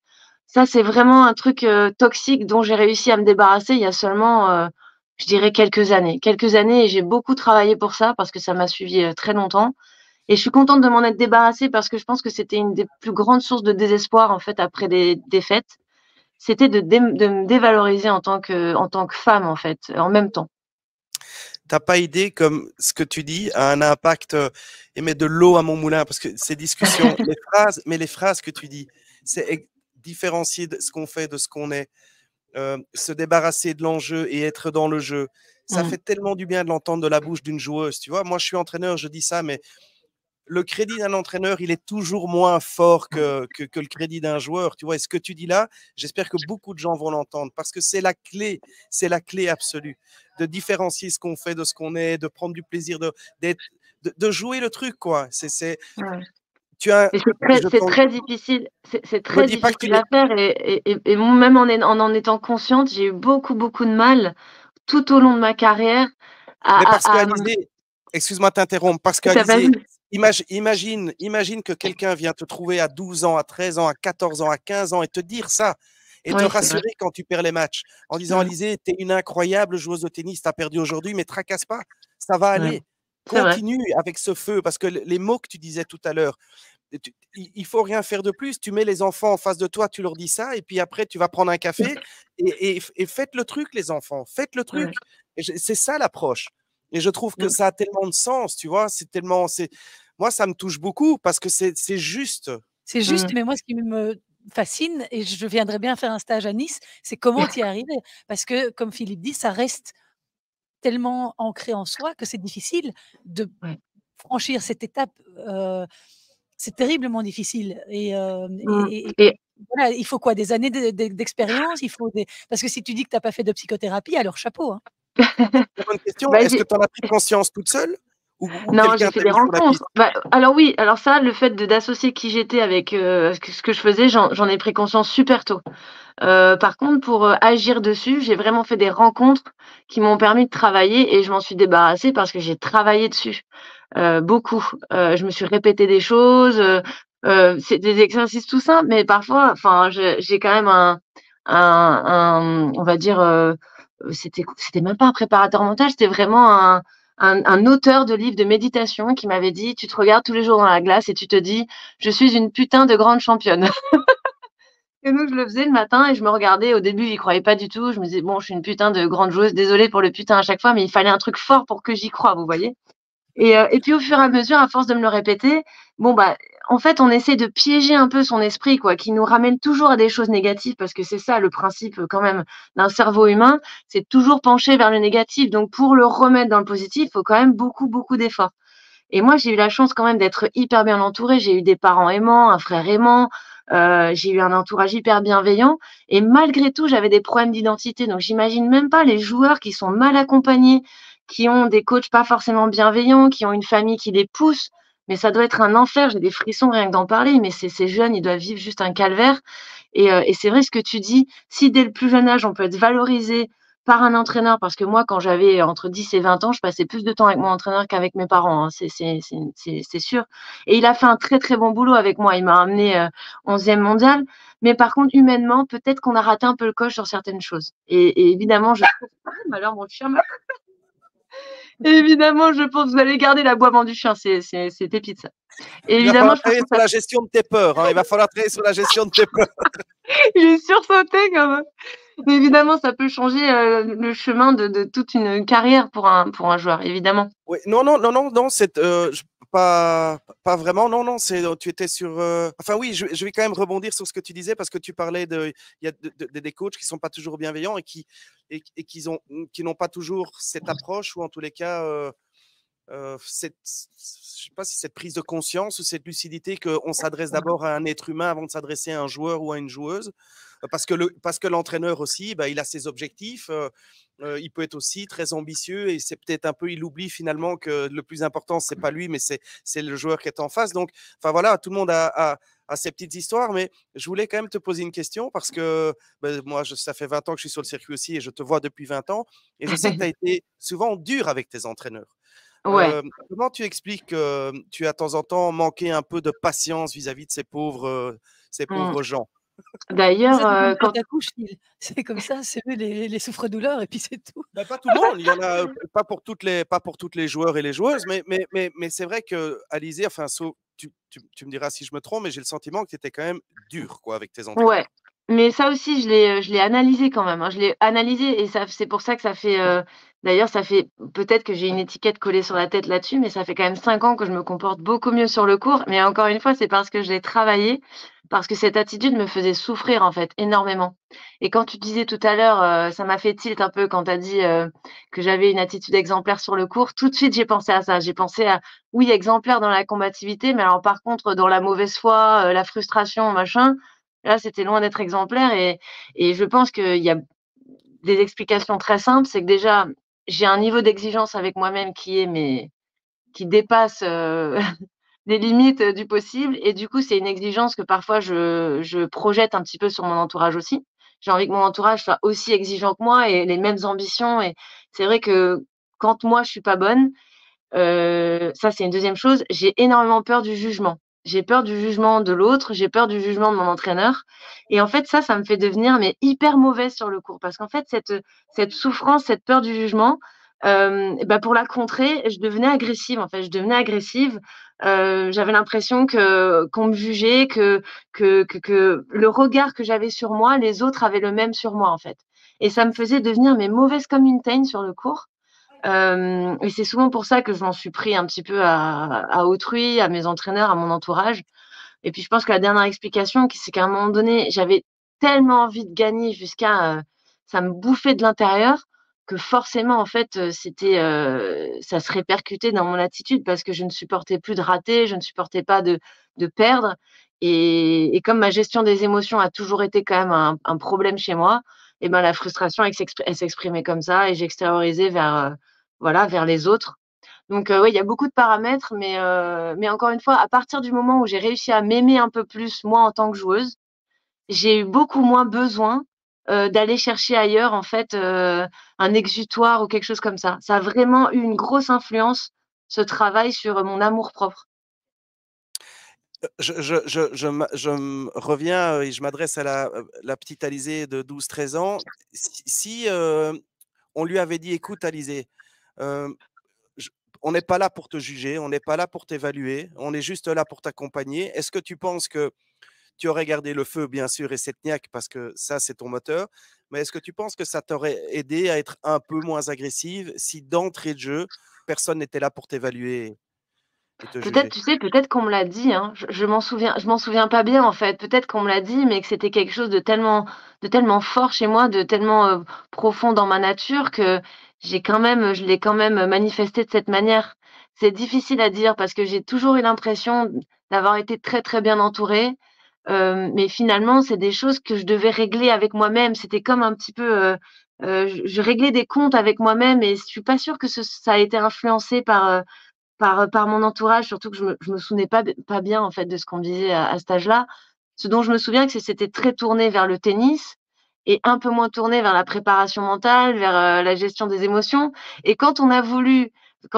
Ça, c'est vraiment un truc toxique dont j'ai réussi à me débarrasser il y a seulement, je dirais quelques années. Quelques années et j'ai beaucoup travaillé pour ça parce que ça m'a suivi très longtemps. Et je suis contente de m'en être débarrassée parce que je pense que c'était une des plus grandes sources de désespoir en fait après des défaites. C'était de me dévaloriser en tant que femme en fait, en même temps. T'as pas idée comme ce que tu dis a un impact et met de l'eau à mon moulin parce que ces discussions, les phrases que tu dis, c'est différencier de ce qu'on fait de ce qu'on est, se débarrasser de l'enjeu et être dans le jeu. Ça fait tellement du bien de l'entendre de la bouche d'une joueuse. Tu vois, moi, je suis entraîneur, je dis ça, mais le crédit d'un entraîneur, il est toujours moins fort que le crédit d'un joueur. Tu vois, et ce que tu dis là, j'espère que beaucoup de gens vont l'entendre parce que c'est la clé absolue de différencier ce qu'on fait de ce qu'on est, de prendre du plaisir, de jouer le truc, quoi. Ouais. Tu as, c'est très difficile, c'est me très dis pas que tu difficile à faire et même en étant consciente, j'ai eu beaucoup, beaucoup de mal tout au long de ma carrière mais parce à qu'Alizé, excuse-moi de t'interrompre, parce ça va qu'Alizé, imagine que quelqu'un vient te trouver à 12 ans, à 13 ans, à 14 ans, à 15 ans et te dire ça et te rassurer quand tu perds les matchs en disant Alizé, tu es une incroyable joueuse de tennis, tu as perdu aujourd'hui, mais tracasse pas, ça va aller. Continue avec ce feu parce que les mots que tu disais tout à l'heure, il faut rien faire de plus. Tu mets les enfants en face de toi, tu leur dis ça, et puis après, tu vas prendre un café et faites le truc, les enfants. Faites le truc. C'est ça l'approche. Et je trouve que ça a tellement de sens, tu vois. Moi, ça me touche beaucoup parce que c'est juste. C'est juste, mais moi, ce qui me fascine, et je viendrais bien faire un stage à Nice, c'est comment tu y es arrivé. Parce que, comme Philippe dit, ça reste tellement ancré en soi que c'est difficile de franchir cette étape. C'est terriblement difficile. Et voilà, il faut quoi? Des années d'expérience? Parce que si tu dis que tu n'as pas fait de psychothérapie, alors chapeau. Hein. Bonne question. Est-ce que tu en as pris conscience toute seule? Non, j'ai fait des rencontres. Alors oui, alors ça, le fait d'associer qui j'étais avec ce que je faisais, j'en ai pris conscience super tôt. Par contre, pour agir dessus, j'ai vraiment fait des rencontres qui m'ont permis de travailler et je m'en suis débarrassée parce que j'ai travaillé dessus beaucoup. Je me suis répété des choses. C'est des exercices tout simples, mais parfois, enfin, j'ai quand même on va dire, c'était même pas un préparateur mental, c'était vraiment un auteur de livres de méditation qui m'avait dit: «Tu te regardes tous les jours dans la glace et tu te dis: "Je suis une putain de grande championne"». Et donc je le faisais le matin et je me regardais. Au début, j'y croyais pas du tout. Je me disais: «Bon, je suis une putain de grande joueuse, désolée pour le putain à chaque fois, mais il fallait un truc fort pour que j'y croie», vous voyez? Et puis au fur et à mesure, à force de me le répéter, bon, bah, en fait, on essaie de piéger un peu son esprit, quoi, qui nous ramène toujours à des choses négatives parce que c'est ça le principe, quand même d'un cerveau humain, c'est toujours pencher vers le négatif. Donc pour le remettre dans le positif, il faut quand même beaucoup, beaucoup d'efforts. Et moi, j'ai eu la chance quand même d'être hyper bien entourée. J'ai eu des parents aimants, un frère aimant, j'ai eu un entourage hyper bienveillant et malgré tout, j'avais des problèmes d'identité. Donc j'imagine même pas les joueurs qui sont mal accompagnés, qui ont des coachs pas forcément bienveillants, qui ont une famille qui les pousse, mais ça doit être un enfer. J'ai des frissons rien que d'en parler, mais ces jeunes, ils doivent vivre juste un calvaire et c'est vrai ce que tu dis, si dès le plus jeune âge, on peut être valorisé par un entraîneur, parce que moi, quand j'avais entre 10 et 20 ans, je passais plus de temps avec mon entraîneur qu'avec mes parents, hein, c'est sûr. Et il a fait un très, très bon boulot avec moi. Il m'a amené 11e mondial. Mais par contre, humainement, peut-être qu'on a raté un peu le coche sur certaines choses. Et évidemment, je trouve. Ah, alors, mon chien. Évidemment, je pense que vous allez garder l'aboiement du chien. C'est pépite, ça. Et Il va falloir travailler sur la gestion de tes peurs. Hein. Il va falloir travailler sur la gestion de tes peurs. J'ai sursauté quand même. Mais évidemment, ça peut changer le chemin de toute une carrière pour un joueur, évidemment. Oui, non. pas vraiment. Non, non, tu étais sur. Enfin, oui, je vais quand même rebondir sur ce que tu disais parce que tu parlais il y a des coachs qui sont pas toujours bienveillants et qui n'ont pas toujours cette approche ou en tous les cas, je sais pas si cette prise de conscience ou cette lucidité qu'on s'adresse d'abord à un être humain avant de s'adresser à un joueur ou à une joueuse. Parce que l'entraîneur aussi, bah, il a ses objectifs. Il peut être aussi très ambitieux et c'est peut-être un peu, il oublie finalement que le plus important, c'est pas lui, mais c'est le joueur qui est en face. Donc, enfin voilà, tout le monde a ses petites histoires, mais je voulais quand même te poser une question parce que ben, moi, ça fait 20 ans que je suis sur le circuit aussi et je te vois depuis 20 ans et je sais que tu as été souvent dur avec tes entraîneurs. Ouais. Comment tu expliques que tu as de temps en temps manqué un peu de patience vis-à-vis de ces pauvres gens? D'ailleurs, Ça, c'est comme quand quand tu accouches, c'est comme ça, c'est eux les souffres-douleurs et puis c'est tout. Bah, pas tout le monde, il y en a pas pour toutes les joueurs et les joueuses, mais c'est vrai qu'Alizé, enfin, tu me diras si je me trompe, mais j'ai le sentiment que tu étais quand même dur quoi, avec tes Ouais, entraîneurs. mais ça aussi je l'ai analysé quand même, hein. Je l'ai analysé et ça c'est pour ça que ça fait, d'ailleurs ça fait peut-être que j'ai une étiquette collée sur la tête là-dessus, mais ça fait quand même 5 ans que je me comporte beaucoup mieux sur le court. Mais encore une fois, c'est parce que je l'ai travaillé, parce que cette attitude me faisait souffrir en fait énormément. Et quand tu disais tout à l'heure, ça m'a fait tilt un peu quand tu as dit, que j'avais une attitude exemplaire sur le court. Tout de suite, j'ai pensé à ça. J'ai pensé à oui, exemplaire dans la combativité, mais alors par contre dans la mauvaise foi, la frustration, machin, là, c'était loin d'être exemplaire et je pense qu'il y a des explications très simples. C'est que déjà, j'ai un niveau d'exigence avec moi-même qui dépasse, les limites, du possible et du coup, c'est une exigence que parfois je projette un petit peu sur mon entourage aussi. J'ai envie que mon entourage soit aussi exigeant que moi et les mêmes ambitions et c'est vrai que quand moi je suis pas bonne, ça, c'est une deuxième chose. J'ai énormément peur du jugement. J'ai peur du jugement de l'autre, j'ai peur du jugement de mon entraîneur et en fait, ça me fait devenir mais hyper mauvaise sur le court parce qu'en fait, cette souffrance, cette peur du jugement, bah, pour la contrer, je devenais agressive, en fait. Je devenais agressive, j'avais l'impression que qu'on me jugeait, que le regard que j'avais sur moi, les autres avaient le même sur moi, en fait et ça me faisait devenir mais mauvaise comme une teigne sur le court. Et c'est souvent pour ça que je m'en suis pris un petit peu à autrui, à mes entraîneurs, à mon entourage. Et puis je pense que la dernière explication, c'est qu'à un moment donné, j'avais tellement envie de gagner jusqu'à, ça me bouffait de l'intérieur que forcément en fait, ça se répercutait dans mon attitude parce que je ne supportais plus de rater, je ne supportais pas de perdre et comme ma gestion des émotions a toujours été quand même un problème chez moi et ben la frustration elle s'exprimait comme ça et j'extériorisais vers, voilà, vers les autres. Donc ouais, il y a beaucoup de paramètres, mais encore une fois, à partir du moment où j'ai réussi à m'aimer un peu plus, moi, en tant que joueuse, j'ai eu beaucoup moins besoin, d'aller chercher ailleurs, en fait, un exutoire ou quelque chose comme ça. Ça a vraiment eu une grosse influence, ce travail, sur mon amour-propre. Je me reviens et je m'adresse à la petite Alizée de 12-13 ans. Si on lui avait dit, écoute Alizée, euh, je- on n'est pas là pour te juger, on n'est pas là pour t'évaluer, on est juste là pour t'accompagner. Est-ce que tu penses que tu aurais gardé le feu, bien sûr, et cette niaque, parce que ça, c'est ton moteur, mais est-ce que tu penses que ça t'aurait aidé à être un peu moins agressive si d'entrée de jeu, personne n'était là pour t'évaluer et te Peut-être, juger? tu sais, peut-être qu'on me l'a dit, hein. Je m'en souviens pas bien, en fait. Peut-être qu'on me l'a dit, mais que c'était quelque chose de tellement fort chez moi, de tellement, profond dans ma nature que je l'ai quand même manifesté de cette manière. C'est difficile à dire parce que j'ai toujours eu l'impression d'avoir été très, très bien entourée, mais finalement, c'est des choses que je devais régler avec moi-même. C'était comme un petit peu, je réglais des comptes avec moi-même et je suis pas sûre que ça a été influencé par mon entourage, surtout que je me souvenais pas bien, en fait, de ce qu'on me disait à cet âge-là. Ce dont je me souviens, que c'était très tourné vers le tennis et un peu moins tourné vers la préparation mentale, vers, la gestion des émotions et quand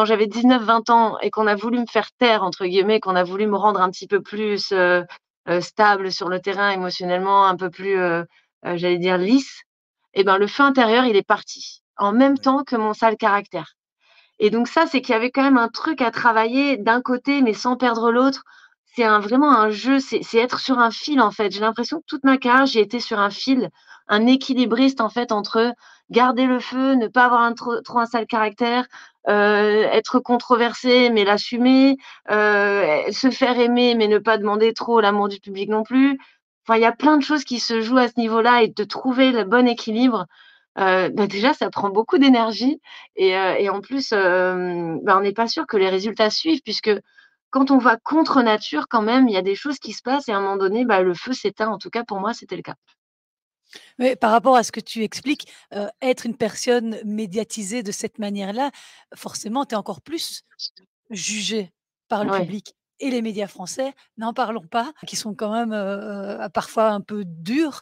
j'avais 19-20 ans et qu'on a voulu me «faire taire» entre guillemets, qu'on a voulu me rendre un petit peu plus, stable sur le terrain émotionnellement, un peu plus, j'allais dire lisse et ben, le feu intérieur, il est parti, en même Ouais. temps que mon sale caractère. Et donc ça, c'est qu'il y avait quand même un truc à travailler d'un côté, mais sans perdre l'autre. Vraiment un jeu, c'est être sur un fil, en fait. J'ai l'impression que toute ma carrière, j'ai été sur un fil, un équilibriste, en fait, entre garder le feu, ne pas avoir trop un sale caractère, être controversé mais l'assumer, se faire aimer mais ne pas demander trop l'amour du public non plus. Enfin, il y a plein de choses qui se jouent à ce niveau-là et de trouver le bon équilibre, déjà ça prend beaucoup d'énergie et en plus, on n'est pas sûr que les résultats suivent puisque quand on va contre nature quand même, il y a des choses qui se passent et à un moment donné, le feu s'éteint. En tout cas pour moi, c'était le cas. Mais par rapport à ce que tu expliques, être une personne médiatisée de cette manière-là, forcément, tu es encore plus jugée par le Ouais. public et les médias français, n'en parlons pas, qui sont quand même, parfois un peu durs.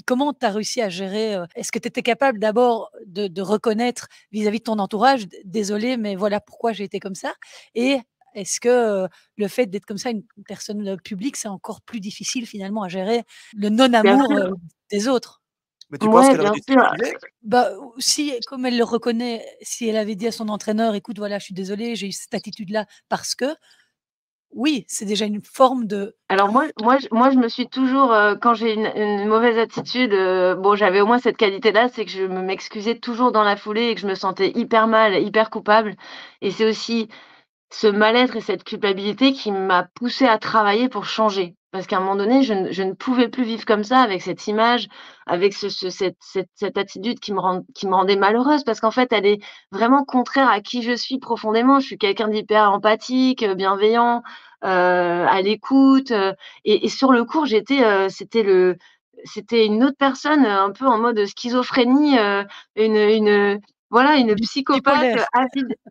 Comment tu as réussi à gérer, est-ce que tu étais capable d'abord de reconnaître vis-à-vis de ton entourage: «Désolée, mais voilà pourquoi j'ai été comme ça» et est-ce que, le fait d'être comme ça, une personne, publique, c'est encore plus difficile finalement à gérer le Bien non-amour, sûr. des autres? Mais tu penses Ouais, qu'elle aurait bien dû sûr. s'excuser? Bah, ou si, comme elle le reconnaît, si elle avait dit à son entraîneur: «Écoute, voilà, je suis désolée, j'ai eu cette attitude-là parce que», oui, c'est déjà une forme de Alors moi je me suis toujours, quand j'ai une mauvaise attitude, bon j'avais au moins cette qualité-là, c'est que je m'excusais toujours dans la foulée et que je me sentais hyper mal, hyper coupable et c'est aussi ce mal-être et cette culpabilité qui m'a poussée à travailler pour changer. Parce qu'à un moment donné, je ne pouvais plus vivre comme ça avec cette image, avec cette attitude qui me rendait malheureuse parce qu'en fait, elle est vraiment contraire à qui je suis profondément. Je suis quelqu'un d'hyper empathique, bienveillant, à l'écoute, et sur le court, c'était une autre personne, un peu en mode schizophrénie, une voilà, une psychopathe, bipolaire.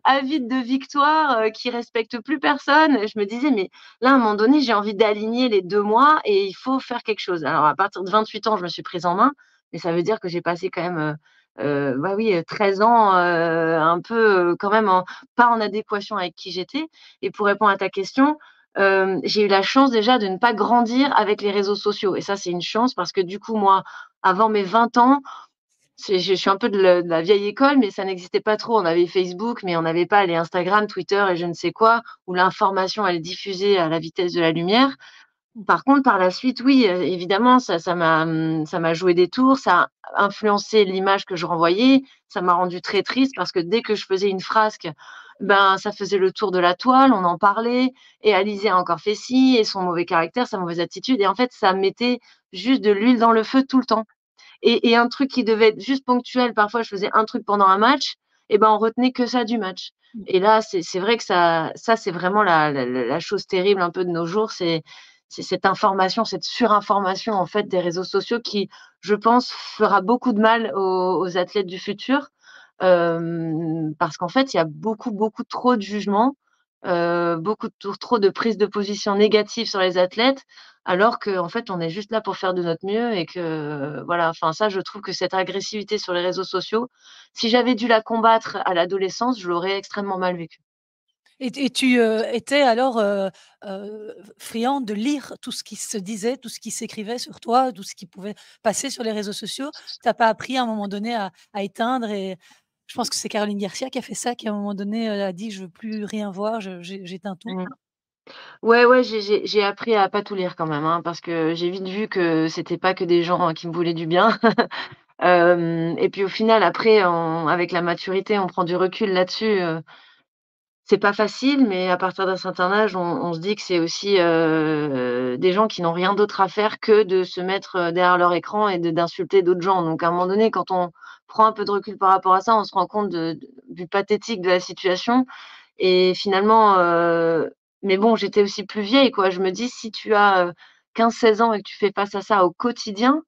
avide de victoire, qui respecte plus personne. Je me disais: «Mais là, à un moment donné, j'ai envie d'aligner les 2 mois et il faut faire quelque chose». Alors à partir de 28 ans, je me suis prise en main, mais ça veut dire que j'ai passé quand même, bah, oui, 13 ans, un peu, quand même pas en adéquation avec qui j'étais et pour répondre à ta question, j'ai eu la chance déjà de ne pas grandir avec les réseaux sociaux et ça, c'est une chance parce que du coup, moi, avant mes 20 ans, je suis un peu de la vieille école, mais ça n'existait pas trop. On avait Facebook, mais on n'avait pas les Instagram, Twitter et je ne sais quoi, où l'information, elle est diffusée à la vitesse de la lumière. Par contre, par la suite, oui, évidemment, ça m'a joué des tours, ça a influencé l'image que je renvoyais, ça m'a rendue très triste parce que dès que je faisais une frasque, ça faisait le tour de la toile, on en parlait et Alizée a encore fait ci et son mauvais caractère, sa mauvaise attitude et en fait, ça mettait juste de l'huile dans le feu tout le temps. Et un truc qui devait être juste ponctuel, parfois je faisais un truc pendant un match et on retenait que ça du match. Et là, c'est vrai que ça c'est vraiment la chose terrible un peu de nos jours, c'est cette information, cette surinformation en fait des réseaux sociaux qui, je pense, fera beaucoup de mal aux athlètes du futur. Parce qu'en fait, il y a beaucoup, beaucoup trop de jugements, beaucoup trop de prises de position négatives sur les athlètes, alors qu'en fait, on est juste là pour faire de notre mieux et que voilà, enfin ça, je trouve que cette agressivité sur les réseaux sociaux, si j'avais dû la combattre à l'adolescence, je l'aurais extrêmement mal vécue. Et tu, étais alors, friand de lire tout ce qui se disait, tout ce qui s'écrivait sur toi, tout ce qui pouvait passer sur les réseaux sociaux? Tu as pas appris à un moment donné à éteindre et je pense que c'est Caroline Garcia qui a fait ça, qui à un moment donné, a dit: «Je veux plus rien voir, j'éteins tout». Mmh. Ouais, ouais, j'ai appris à pas tout lire quand même, hein, parce que j'ai vite vu que c'était pas que des gens qui me voulaient du bien. Et puis au final après avec la maturité, on prend du recul là-dessus, c'est pas facile, mais à partir d'un certain âge, on se dit que c'est aussi, des gens qui n'ont rien d'autre à faire que de se mettre, derrière leur écran et d'insulter d'autres gens. Donc à un moment donné, quand on prend un peu de recul par rapport à ça, on se rend compte du pathétique de la situation et finalement, mais bon, j'étais aussi plus vieille, quoi. Je me dis: «Si tu as, 15-16 ans et que tu fais face à ça au quotidien,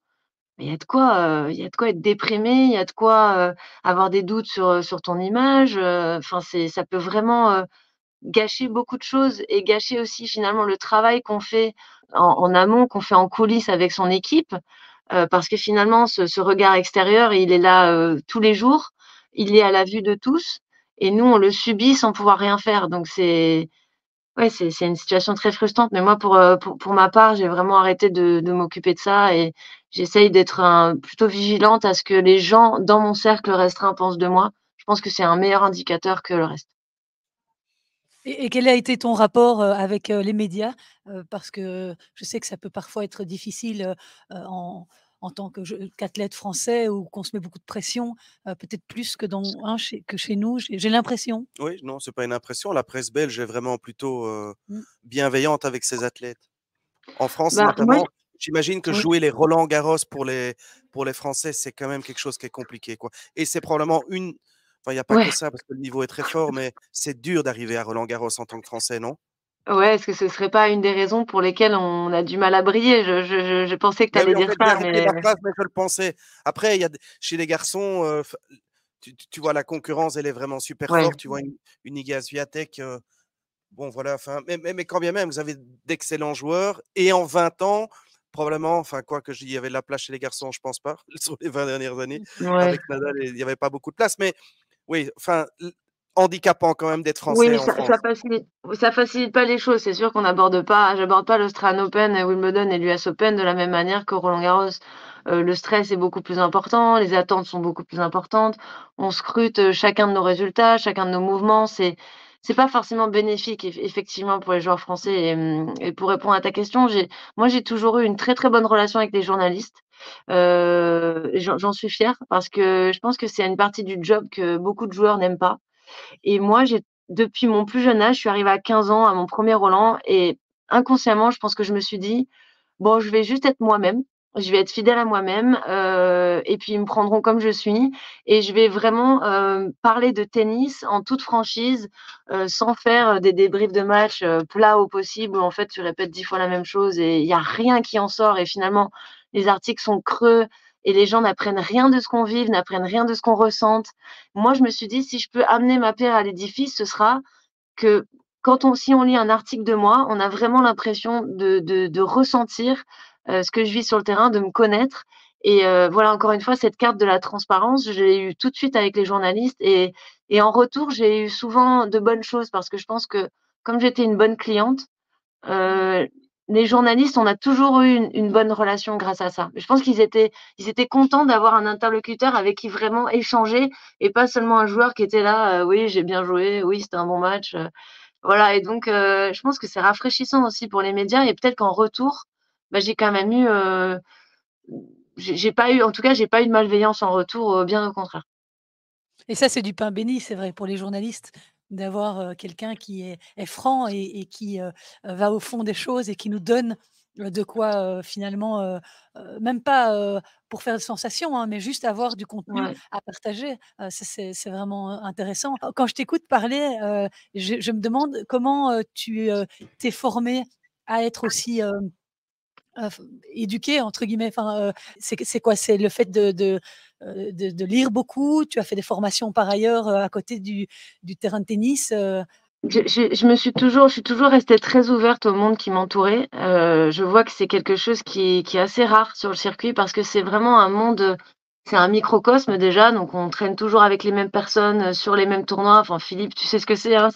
mais il y a de quoi être déprimé, il y a de quoi, avoir des doutes sur ton image, enfin ça peut vraiment, gâcher beaucoup de choses et gâcher aussi finalement le travail qu'on fait en amont, qu'on fait en coulisses avec son équipe, parce que finalement ce regard extérieur, il est là, tous les jours, il est à la vue de tous et nous on le subit sans pouvoir rien faire donc ouais, c'est une situation très frustrante, mais moi pour ma part, j'ai vraiment arrêté de m'occuper de ça et j'essaye d'être plutôt vigilante à ce que les gens dans mon cercle restreint pensent de moi. Je pense que c'est un meilleur indicateur que le reste. Et quel a été ton rapport, avec, les médias? Parce que je sais que ça peut parfois être difficile, en en tant qu'athlète français où qu'on se met beaucoup de pression, peut-être plus que chez nous, j'ai l'impression. Oui, non, c'est pas une impression. La presse belge est vraiment plutôt, Mmh. bienveillante avec ses athlètes. En France Bah, moi, notamment, j'imagine que oui, jouer les Roland Garros pour les Français, c'est quand même quelque chose qui est compliqué, quoi. Et c'est probablement enfin, il y a pas que ouais, ça parce que le niveau est très fort, mais c'est dur d'arriver à Roland Garros en tant que Français, non? ouais, est-ce que ce serait pas une des raisons pour lesquelles on a du mal à briller? Je pensais que tu Ben allais oui, en dire fait, j'ai ça, rempli mais ma phrase, mais je le pensais. Après, il y a d chez les garçons, f tu vois la concurrence, elle est vraiment super ouais, forte. Tu vois une Iga Swiatek, bon voilà, enfin, mais quand bien même, vous avez d'excellents joueurs et en 20 ans, probablement, enfin, quoi que je dis, il y avait de la place chez les garçons, je pense pas, sur les 20 dernières années. ouais. Avec Nadal, il y avait pas beaucoup de place, mais oui, enfin, handicapant quand même d'être Oui, français mais en France. ça facilite pas les choses. C'est sûr qu'on j'aborde pas l'Australian Open, Wimbledon et l'US Open de la même manière que Roland-Garros. Le stress est beaucoup plus important, les attentes sont beaucoup plus importantes. On scrute, chacun de nos résultats, chacun de nos mouvements. C'est pas forcément bénéfique effectivement pour les joueurs français et pour répondre à ta question, j'ai toujours eu une très, très bonne relation avec les journalistes. Et j'en suis fière parce que je pense que c'est une partie du job que beaucoup de joueurs n'aiment pas. Et moi, depuis mon plus jeune âge, je suis arrivée à 15 ans à mon premier Roland et inconsciemment, je pense que je me suis dit: «Bon, je vais juste être moi-même, je vais être fidèle à moi-même, et puis ils me prendront comme je suis et je vais vraiment, parler de tennis en toute franchise, sans faire, des débriefs de match, plats au possible où en fait tu répètes 10 fois la même chose et il y a rien qui en sort et finalement les articles sont creux et les gens n'apprennent rien de ce qu'on vive, n'apprennent rien de ce qu'on ressente». Moi, je me suis dit: «Si je peux amener ma pierre à l'édifice, ce sera que si on lit un article de moi, on a vraiment l'impression de ressentir, ce que je vis sur le terrain, de me connaître et voilà, encore une fois, cette carte de la transparence, je l'ai eue tout de suite avec les journalistes et en retour, j'ai eu souvent de bonnes choses parce que je pense que comme j'étais une bonne cliente, Ouais. Heu, les journalistes, on a toujours eu une bonne relation grâce à ça. Je pense qu'ils étaient contents d'avoir un interlocuteur avec qui vraiment échanger et pas seulement un joueur qui était là, «Oui, j'ai bien joué, oui, c'était un bon match», voilà et donc je pense que c'est rafraîchissant aussi pour les médias et peut-être qu'en retour, bah, j'ai quand même eu, j'ai pas eu en tout cas, j'ai pas eu de malveillance en retour, bien au contraire. Et ça, c'est du pain béni, c'est vrai, pour les journalistes, d'avoir, quelqu'un qui est franc et qui, va au fond des choses et qui nous donne, de quoi, finalement, même pas, pour faire sensation, hein, mais juste avoir du contenu Ouais. à partager. Ça, c'est vraiment, intéressant. Quand je t'écoute parler, je me demande comment, tu, t'es formé à être aussi, f «éduqué» entre guillemets, enfin, c'est quoi? C'est le fait de lire beaucoup? Tu as fait des formations par ailleurs, à côté du terrain de tennis, Je suis toujours restée très ouverte au monde qui m'entourait. Je vois que c'est quelque chose qui est assez rare sur le circuit parce que c'est vraiment un monde, c'est un microcosme déjà, donc on traîne toujours avec les mêmes personnes, sur les mêmes tournois. Enfin, Philippe, tu sais ce que c'est, hein?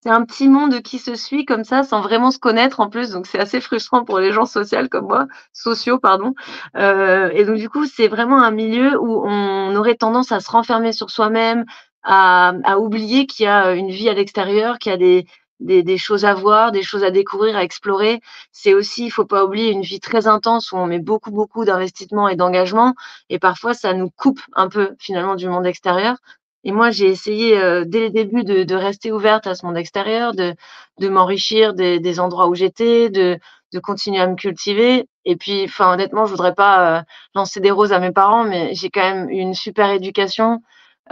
C'est un petit monde qui se suit comme ça, sans vraiment se connaître en plus, donc c'est assez frustrant pour les gens sociaux, pardon. Et donc du coup, c'est vraiment un milieu où on aurait tendance à se renfermer sur soi-même, à oublier qu'il y a, une vie à l'extérieur, qu'il y a des choses à voir, des choses à découvrir, à explorer. C'est aussi, il faut pas oublier, une vie très intense où on met beaucoup, beaucoup d'investissement et d'engagement et parfois ça nous coupe un peu finalement du monde extérieur et moi j'ai essayé, dès le début de rester ouverte à ce monde extérieur, de m'enrichir des endroits où j'étais, de continuer à me cultiver et puis enfin honnêtement je voudrais pas, lancer des roses à mes parents mais j'ai quand même eu une super éducation,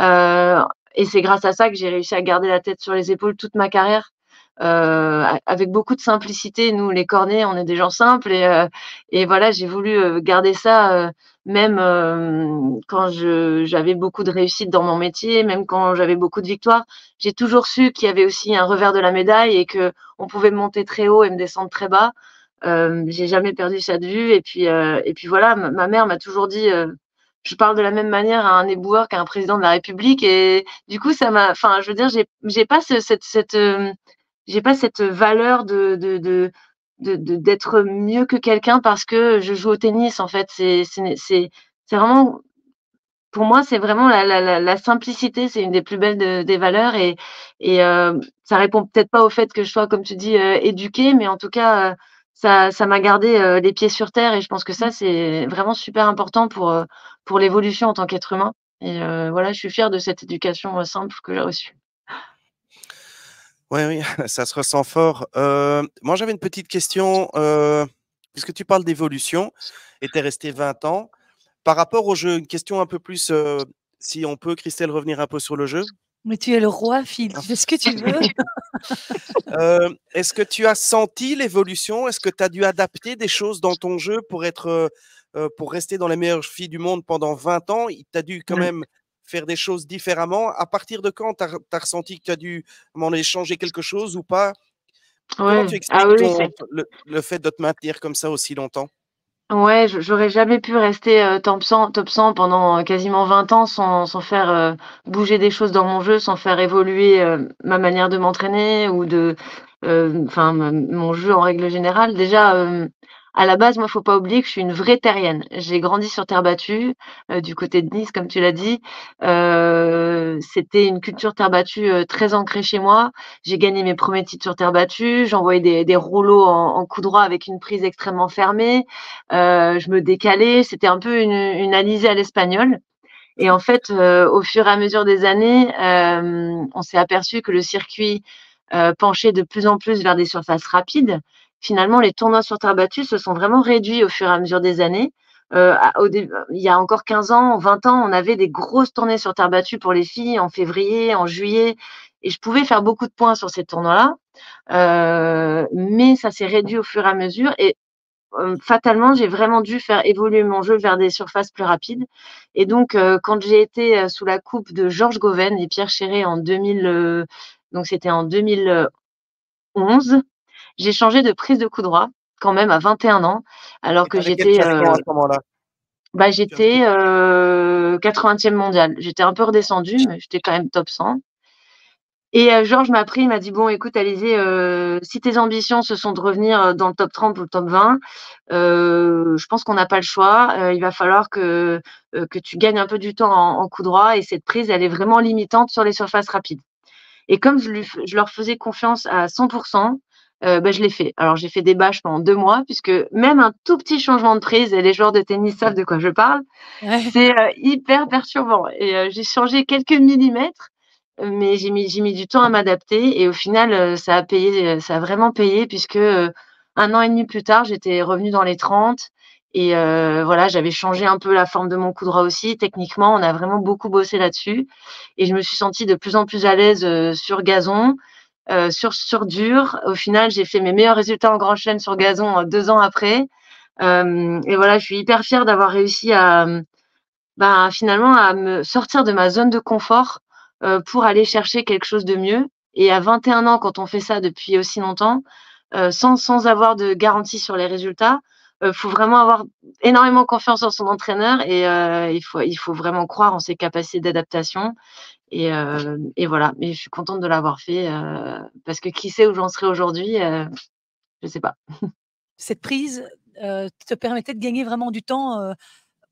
heu et c'est grâce à ça que j'ai réussi à garder la tête sur les épaules toute ma carrière, avec beaucoup de simplicité. Nous, les Cornets, on est des gens simples et voilà, j'ai voulu, garder ça, même, quand j'avais beaucoup de réussite dans mon métier, même quand j'avais beaucoup de victoires. J'ai toujours su qu'il y avait aussi un revers de la médaille et qu'on pouvait monter très haut et me descendre très bas. J'ai jamais perdu ça de vue et puis voilà, ma mère m'a toujours dit, je parle de la même manière à un éboueur qu'à un président de la République et du coup, ça m'a enfin, je veux dire, j'ai pas j'ai pas cette valeur d'être mieux que quelqu'un parce que je joue au tennis, en fait. C'est vraiment pour moi, c'est vraiment la simplicité, c'est une des plus belles des valeurs et ça répond peut-être pas au fait que je sois, comme tu dis, éduquée, mais en tout cas, ça m'a gardé les pieds sur terre et je pense que ça, c'est vraiment super important pour l'évolution en tant qu'être humain et voilà, je suis fière de cette éducation, simple que j'ai reçue. Ouais, oui, ça se ressent fort. Moi, j'avais une petite question, puisque tu parles d'évolution et tu es restée 20 ans. Par rapport au jeu, une question un peu plus, si on peut, Christelle, revenir un peu sur le jeu? Mais tu es le roi, Phil, tu fais ce que tu veux. Est-ce que tu as senti l'évolution? Est-ce que tu as dû adapter des choses dans ton jeu pour rester dans les meilleures filles du monde pendant 20 ans? Tu as dû quand Mmh. même faire des choses différemment. À partir de quand tu as ressenti que tu as dû m'en changer quelque chose ou pas? Comment Ouais. tu Ah expliques oui, oui, c'est le fait de te maintenir comme ça aussi longtemps? ouais, j'aurais jamais pu rester top 100 pendant quasiment 20 ans sans faire bouger des choses dans mon jeu, sans faire évoluer ma manière de m'entraîner ou enfin mon jeu en règle générale. Déjà, à la base, moi, faut pas oublier que je suis une vraie terrienne. J'ai grandi sur terre battue du côté de Nice, comme tu l'as dit. C'était une culture terre battue très ancrée chez moi. J'ai gagné mes premiers titres sur terre battue, j'envoyais des rouleaux en coup droit avec une prise extrêmement fermée. Je me décalais, c'était un peu une Alizée à l'espagnol et en fait, au fur et à mesure des années, on s'est aperçu que le circuit penchait de plus en plus vers des surfaces rapides. Finalement, les tournois sur terre battue se sont vraiment réduits au fur et à mesure des années. Il y a encore 15 ans, 20 ans, on avait des grosses tournées sur terre battue pour les filles en février, en juillet et je pouvais faire beaucoup de points sur ces tournois-là. Mais ça s'est réduit au fur et à mesure et fatalement, j'ai vraiment dû faire évoluer mon jeu vers des surfaces plus rapides et donc quand j'ai été sous la coupe de Georges Goven et Pierre Chéret en 2000, donc c'était en 2011, j'ai changé de prise de coup droit quand même à 21 ans alors Et tu que avais quel j'étais, classement à ce moment-là? bah, Tu avais quel j'étais 80e mondiale. J'étais un peu redescendue, mais j'étais quand même top 100 et Georges m'a pris, il m'a dit: «Bon écoute Alizée, si tes ambitions ce sont de revenir dans le top 30 ou le top 20, je pense qu'on n'a pas le choix. Il va falloir que tu gagnes un peu du temps en coup droit et cette prise, elle est vraiment limitante sur les surfaces rapides». Et comme je leur faisais confiance à 100 bah, je l'ai fait. Alors j'ai fait des bâches pendant 2 mois puisque même un tout petit changement de prise et les joueurs de tennis savent de quoi je parle, Ouais. c'est hyper perturbant et j'ai changé quelques millimètres, mais j'ai mis du temps à m'adapter et au final, ça a payé, ça a vraiment payé puisque 1 an et demi plus tard, j'étais revenue dans les 30 et voilà, j'avais changé un peu la forme de mon coup droit aussi. Techniquement, on a vraiment beaucoup bossé là-dessus et je me suis sentie de plus en plus à l'aise sur gazon, sur dur. Au final, j'ai fait mes meilleurs résultats en Grand Chelem sur gazon 2 ans après. Et voilà, je suis hyper fière d'avoir réussi bah, finalement à me sortir de ma zone de confort pour aller chercher quelque chose de mieux et à 21 ans, quand on fait ça depuis aussi longtemps, sans avoir de garantie sur les résultats, faut vraiment avoir énormément confiance en son entraîneur et il faut vraiment croire en ses capacités d'adaptation et voilà. Mais je suis contente de l'avoir fait parce que qui sait où j'en serais aujourd'hui, je sais pas. Cette prise, te permettait de gagner vraiment du temps,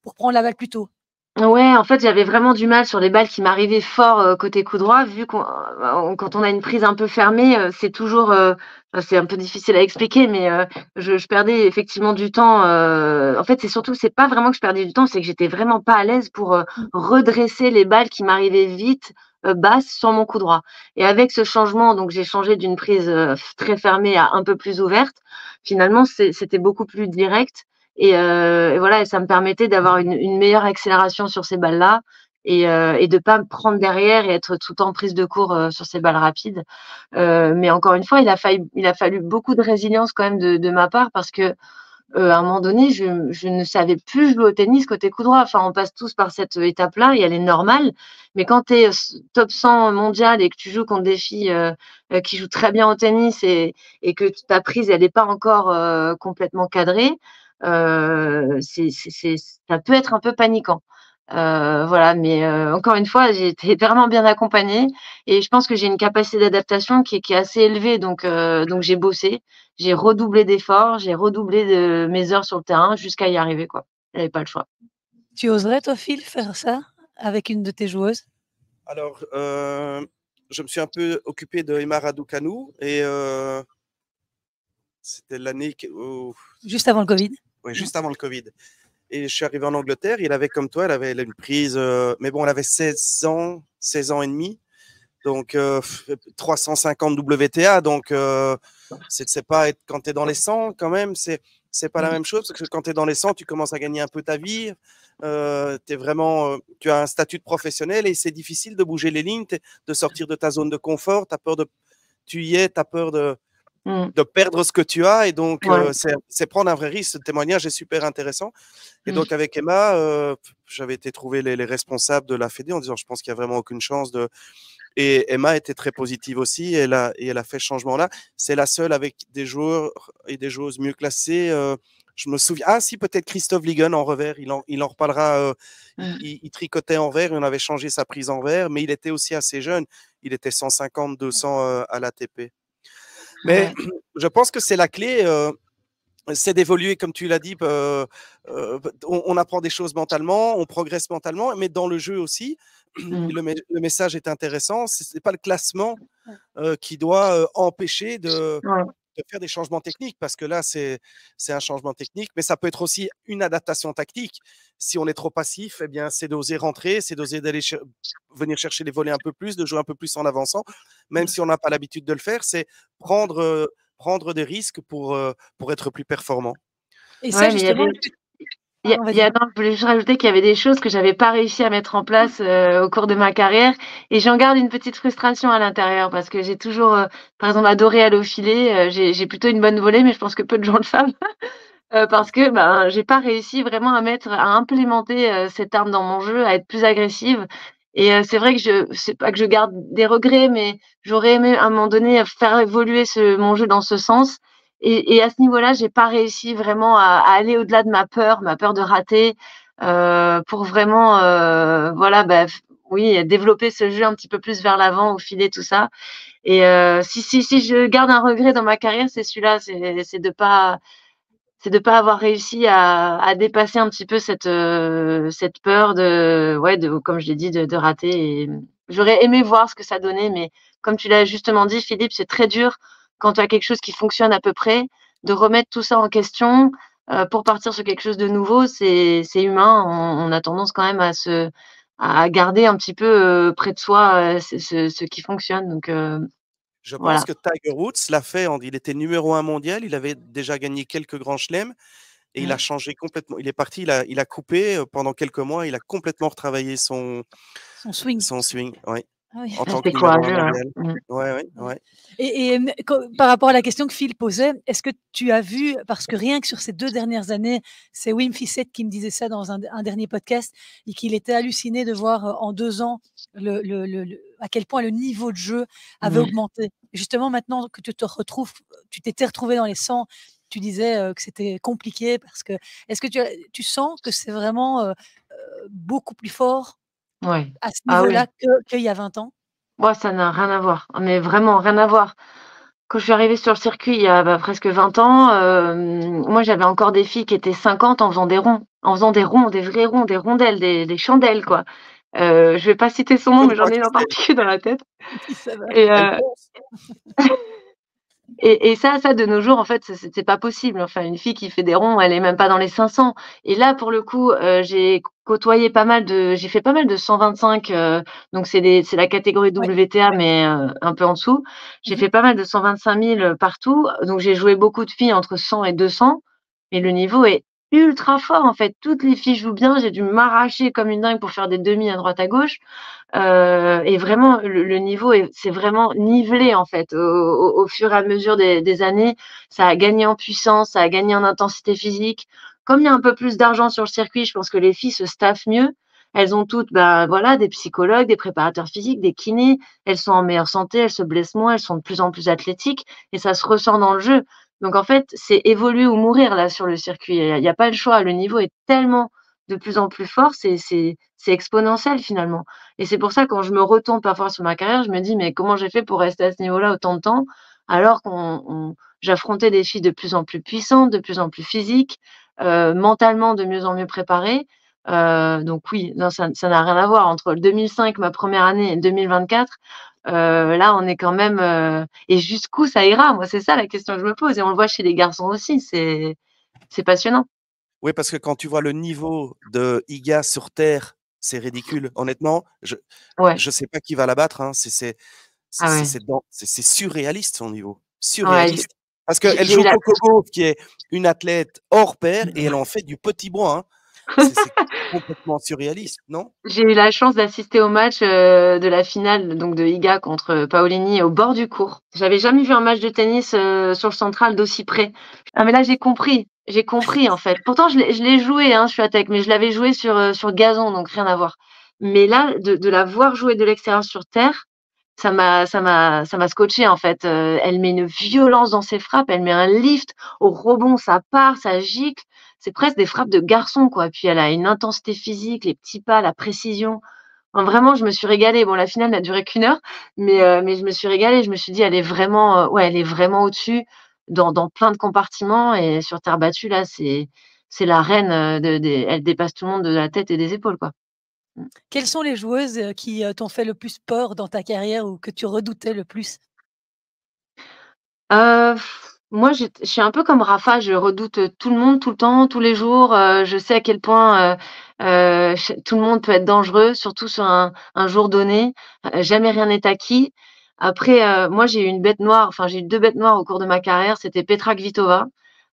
pour prendre la balle plus tôt? Ouais, en fait, j'avais vraiment du mal sur les balles qui m'arrivaient fort côté coup droit, vu quand on a une prise un peu fermée, c'est toujours, enfin, c'est un peu difficile à expliquer, mais je perdais effectivement du temps. En fait, c'est pas vraiment que je perdais du temps, c'est que j'étais vraiment pas à l'aise pour Mmh. redresser les balles qui m'arrivaient vite basses sur mon coup droit. Et avec ce changement, donc j'ai changé d'une prise très fermée à un peu plus ouverte. Finalement, c'était beaucoup plus direct et voilà et ça me permettait d'avoir une meilleure accélération sur ces balles-là et de pas me prendre derrière et être tout le temps prise de court sur ces balles rapides. Mais encore une fois, il a fallu beaucoup de résilience quand même de ma part parce que à un moment donné, je ne savais plus jouer au tennis côté coup droit. Enfin, on passe tous par cette étape-là et elle est normale. Mais quand tu es top 100 mondial et que tu joues contre des filles qui jouent très bien au tennis et que ta prise, elle est pas encore complètement cadrée, ça peut être un peu paniquant. Voilà, mais encore une fois, j'ai été vraiment bien accompagnée et je pense que j'ai une capacité d'adaptation qui est assez élevée donc j'ai bossé. J'ai redoublé d'efforts, j'ai redoublé de mes heures sur le terrain jusqu'à y arriver, quoi. J'avais pas le choix. Tu oserais toi, Phil, faire ça avec une de tes joueuses? Alors, je me suis un peu occupé de Emma Raducanu et C'était l'année Juste avant le Covid. Oui, juste avant le Covid. Et je suis arrivé en Angleterre. Il avait, comme toi, elle avait une prise, mais bon, elle avait 16 ans et demi. Donc, 350 WTA. Donc, c'est pas être, quand tu es dans les 100, quand même, c'est pas la même chose. Parce que quand tu es dans les 100, tu commences à gagner un peu ta vie. Tu as un statut de professionnel et c'est difficile de bouger les lignes, de sortir de ta zone de confort. Tu as peur tu as peur de perdre ce que tu as. Et donc, c'est prendre un vrai risque. Ce témoignage est super intéressant. Et donc, avec Emma, j'avais été trouver les responsables de la Fédé en disant, je pense qu'il n'y a vraiment aucune chance de... Et Emma était très positive aussi. Et elle a fait ce changement-là. C'est la seule avec des joueurs et des joueuses mieux classées. Je me souviens. Ah, si, peut-être Christophe Ligon en revers. Il en reparlera. Il tricotait en vert. On avait changé sa prise en vert. Mais il était aussi assez jeune. Il était 150, 200 à l'ATP. Mais je pense que c'est la clé. C'est d'évoluer, comme tu l'as dit. On apprend des choses mentalement, on progresse mentalement, mais dans le jeu aussi. Le message est intéressant. Ce n'est pas le classement qui doit empêcher de faire des changements techniques, parce que là, c'est un changement technique, mais ça peut être aussi une adaptation tactique. Si on est trop passif, eh bien, c'est d'oser rentrer, c'est d'oser venir chercher les volets un peu plus, de jouer un peu plus en avançant, même si on n'a pas l'habitude de le faire. C'est prendre des risques pour être plus performant. Et ça, justement... je voulais juste rajouter qu'il y avait des choses que j'avais pas réussi à mettre en place au cours de ma carrière, et j'en garde une petite frustration à l'intérieur, parce que j'ai toujours, par exemple, adoré aller au filet. J'ai plutôt une bonne volée, mais je pense que peu de gens le savent. Parce que j'ai pas réussi vraiment à implémenter cette arme dans mon jeu, à être plus agressive. Et c'est vrai que c'est pas que je garde des regrets, mais j'aurais aimé à un moment donné faire évoluer mon jeu dans ce sens. Et à ce niveau-là, j'ai pas réussi vraiment à aller au-delà de ma peur de rater, pour vraiment développer ce jeu un petit peu plus vers l'avant, au filet, tout ça. Et si je garde un regret dans ma carrière, c'est celui-là, c'est de pas avoir réussi à dépasser un petit peu cette peur comme je l'ai dit, de rater. Et j'aurais aimé voir ce que ça donnait, mais comme tu l'as justement dit, Philippe, c'est très dur quand tu as quelque chose qui fonctionne à peu près, de remettre tout ça en question pour partir sur quelque chose de nouveau. C'est humain. On a tendance quand même à garder un petit peu près de soi ce qui fonctionne. Donc, je pense que Tiger Woods l'a fait. Il était numéro 1 mondial. Il avait déjà gagné quelques grands chelems et il a changé complètement. Il est parti, il a coupé pendant quelques mois. Il a complètement retravaillé son swing. Oui. Ah oui. En tant que numéro 1 mondial. Ouais. Et par rapport à la question que Phil posait, est-ce que tu as vu, parce que rien que sur ces 2 dernières années, c'est Wim Fissette qui me disait ça dans un dernier podcast, et qu'il était halluciné de voir en 2 ans à quel point le niveau de jeu avait augmenté. Justement, maintenant que tu t'étais retrouvé dans les 100, tu disais que c'était compliqué, parce que est-ce que tu sens que c'est vraiment beaucoup plus fort à ce niveau-là qu'il y a 20 ans? Moi, ça n'a rien à voir, mais vraiment rien à voir. Quand je suis arrivée sur le circuit il y a presque 20 ans, moi j'avais encore des filles qui étaient 50 en faisant des ronds, des vrais ronds, des rondelles, des chandelles, quoi. Je vais pas citer son nom, mais j'en ai une en particulier dans la tête. Et ça de nos jours, en fait, c'est pas possible. Enfin, une fille qui fait des ronds, elle est même pas dans les 500. Et là, pour le coup, j'ai fait pas mal de 125, donc c'est la catégorie WTA, mais un peu en dessous. J'ai fait pas mal de 125 000 partout, donc j'ai joué beaucoup de filles entre 100 et 200, mais le niveau est ultra fort, en fait. Toutes les filles jouent bien, j'ai dû m'arracher comme une dingue pour faire des demi à droite à gauche. Et vraiment, le niveau c'est vraiment nivelé, en fait, au fur et à mesure des années. Ça a gagné en puissance, ça a gagné en intensité physique. Comme il y a un peu plus d'argent sur le circuit, je pense que les filles se staffent mieux. Elles ont toutes, des psychologues, des préparateurs physiques, des kinés. Elles sont en meilleure santé, elles se blessent moins, elles sont de plus en plus athlétiques, et ça se ressent dans le jeu. Donc en fait, c'est évoluer ou mourir là sur le circuit. Il y a pas le choix. Le niveau est tellement de plus en plus fort, c'est exponentiel finalement. Et c'est pour ça, quand je me retombe parfois sur ma carrière, je me dis: «Mais comment j'ai fait pour rester à ce niveau-là autant de temps?» alors j'affrontais des filles de plus en plus puissantes, de plus en plus physiques, mentalement de mieux en mieux préparées. Donc oui, non, ça n'a rien à voir. Entre le 2005, ma première année, et 2024, là, on est quand même, et jusqu'où ça ira? Moi, c'est ça la question que je me pose et on le voit chez les garçons aussi, c'est passionnant. Oui, parce que quand tu vois le niveau de Iga sur terre, c'est ridicule. Honnêtement, je Ouais. je sais pas qui va la battre, hein. C'est Ah ouais. c'est surréaliste son niveau, Ouais, surréaliste. Parce qu'elle j'ai eu joue la Coco Gauff qui est une athlète hors pair et elle en fait du petit bois, hein. C'est complètement surréaliste, non? j'ai eu la chance d'assister au match, de la finale donc de Iga contre Paolini au bord du court. J'avais jamais vu un match de tennis, sur le central d'aussi près. Ah mais là j'ai compris en fait. Pourtant je l'ai joué, hein, Swiatek, mais je l'avais joué sur gazon donc rien à voir. Mais là, de la voir jouer de l'extérieur sur terre, ça m'a scotché en fait, elle met une violence dans ses frappes, elle met un lift, au rebond ça part, ça gicle, c'est presque des frappes de garçon quoi. Puis elle a une intensité physique, les petits pas, la précision. Enfin vraiment je me suis régalée. Bon la finale n'a duré qu'1 heure, mais je me suis régalée. Je me suis dit: «Elle est vraiment, ouais, elle est vraiment au-dessus dans plein de compartiments et sur terre battue là, c'est la reine, de des elle dépasse tout le monde de la tête et des épaules quoi». Mmh. Quelles sont les joueuses, qui, t'ont fait le plus peur dans ta carrière ou que tu redoutais le plus? Heu, Moi, je suis un peu comme Rafa, je redoute, tout le monde, tout le temps, tous les jours, je sais à quel point, ch tout le monde peut être dangereux, surtout sur un jour donné. Jamais rien n'est acquis. Après, moi, j'ai eu une bête noire, enfin, j'ai eu 2 bêtes noires au cours de ma carrière, c'était Petra Kvitova,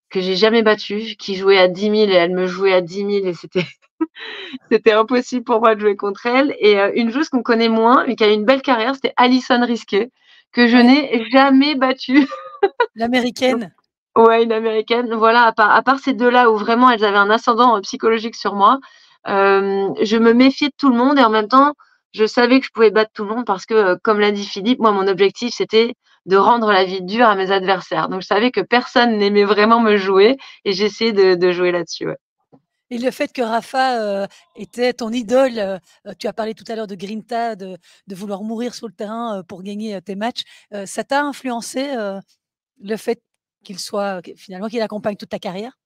que j'ai jamais battue, qui jouait à 10 000 et elle me jouait à 10 000 et c'était impossible pour moi de jouer contre elle et une joueuse qu'on connaît moins, mais qui a eu une belle carrière, c'était Alison Risqué, que je Ouais, n'ai jamais battue. l'américaine. Ouais, une américaine. Voilà, à part ces 2 là où vraiment elles avaient un ascendant, psychologique sur moi, je me méfiais de tout le monde et en même temps, je savais que je pouvais battre tout le monde parce que, comme l'a dit Philippe, moi mon objectif c'était de rendre la vie dure à mes adversaires. Donc je savais que personne n'aimait vraiment me jouer et j'essayais de jouer là-dessus, ouais. Et le fait que Rafa, était ton idole, tu as parlé tout à l'heure de grinta, de vouloir mourir sur le terrain, pour gagner, tes matchs, ça t'a influencé, le fait qu'il soit que finalement qu'il accompagne toute ta carrière?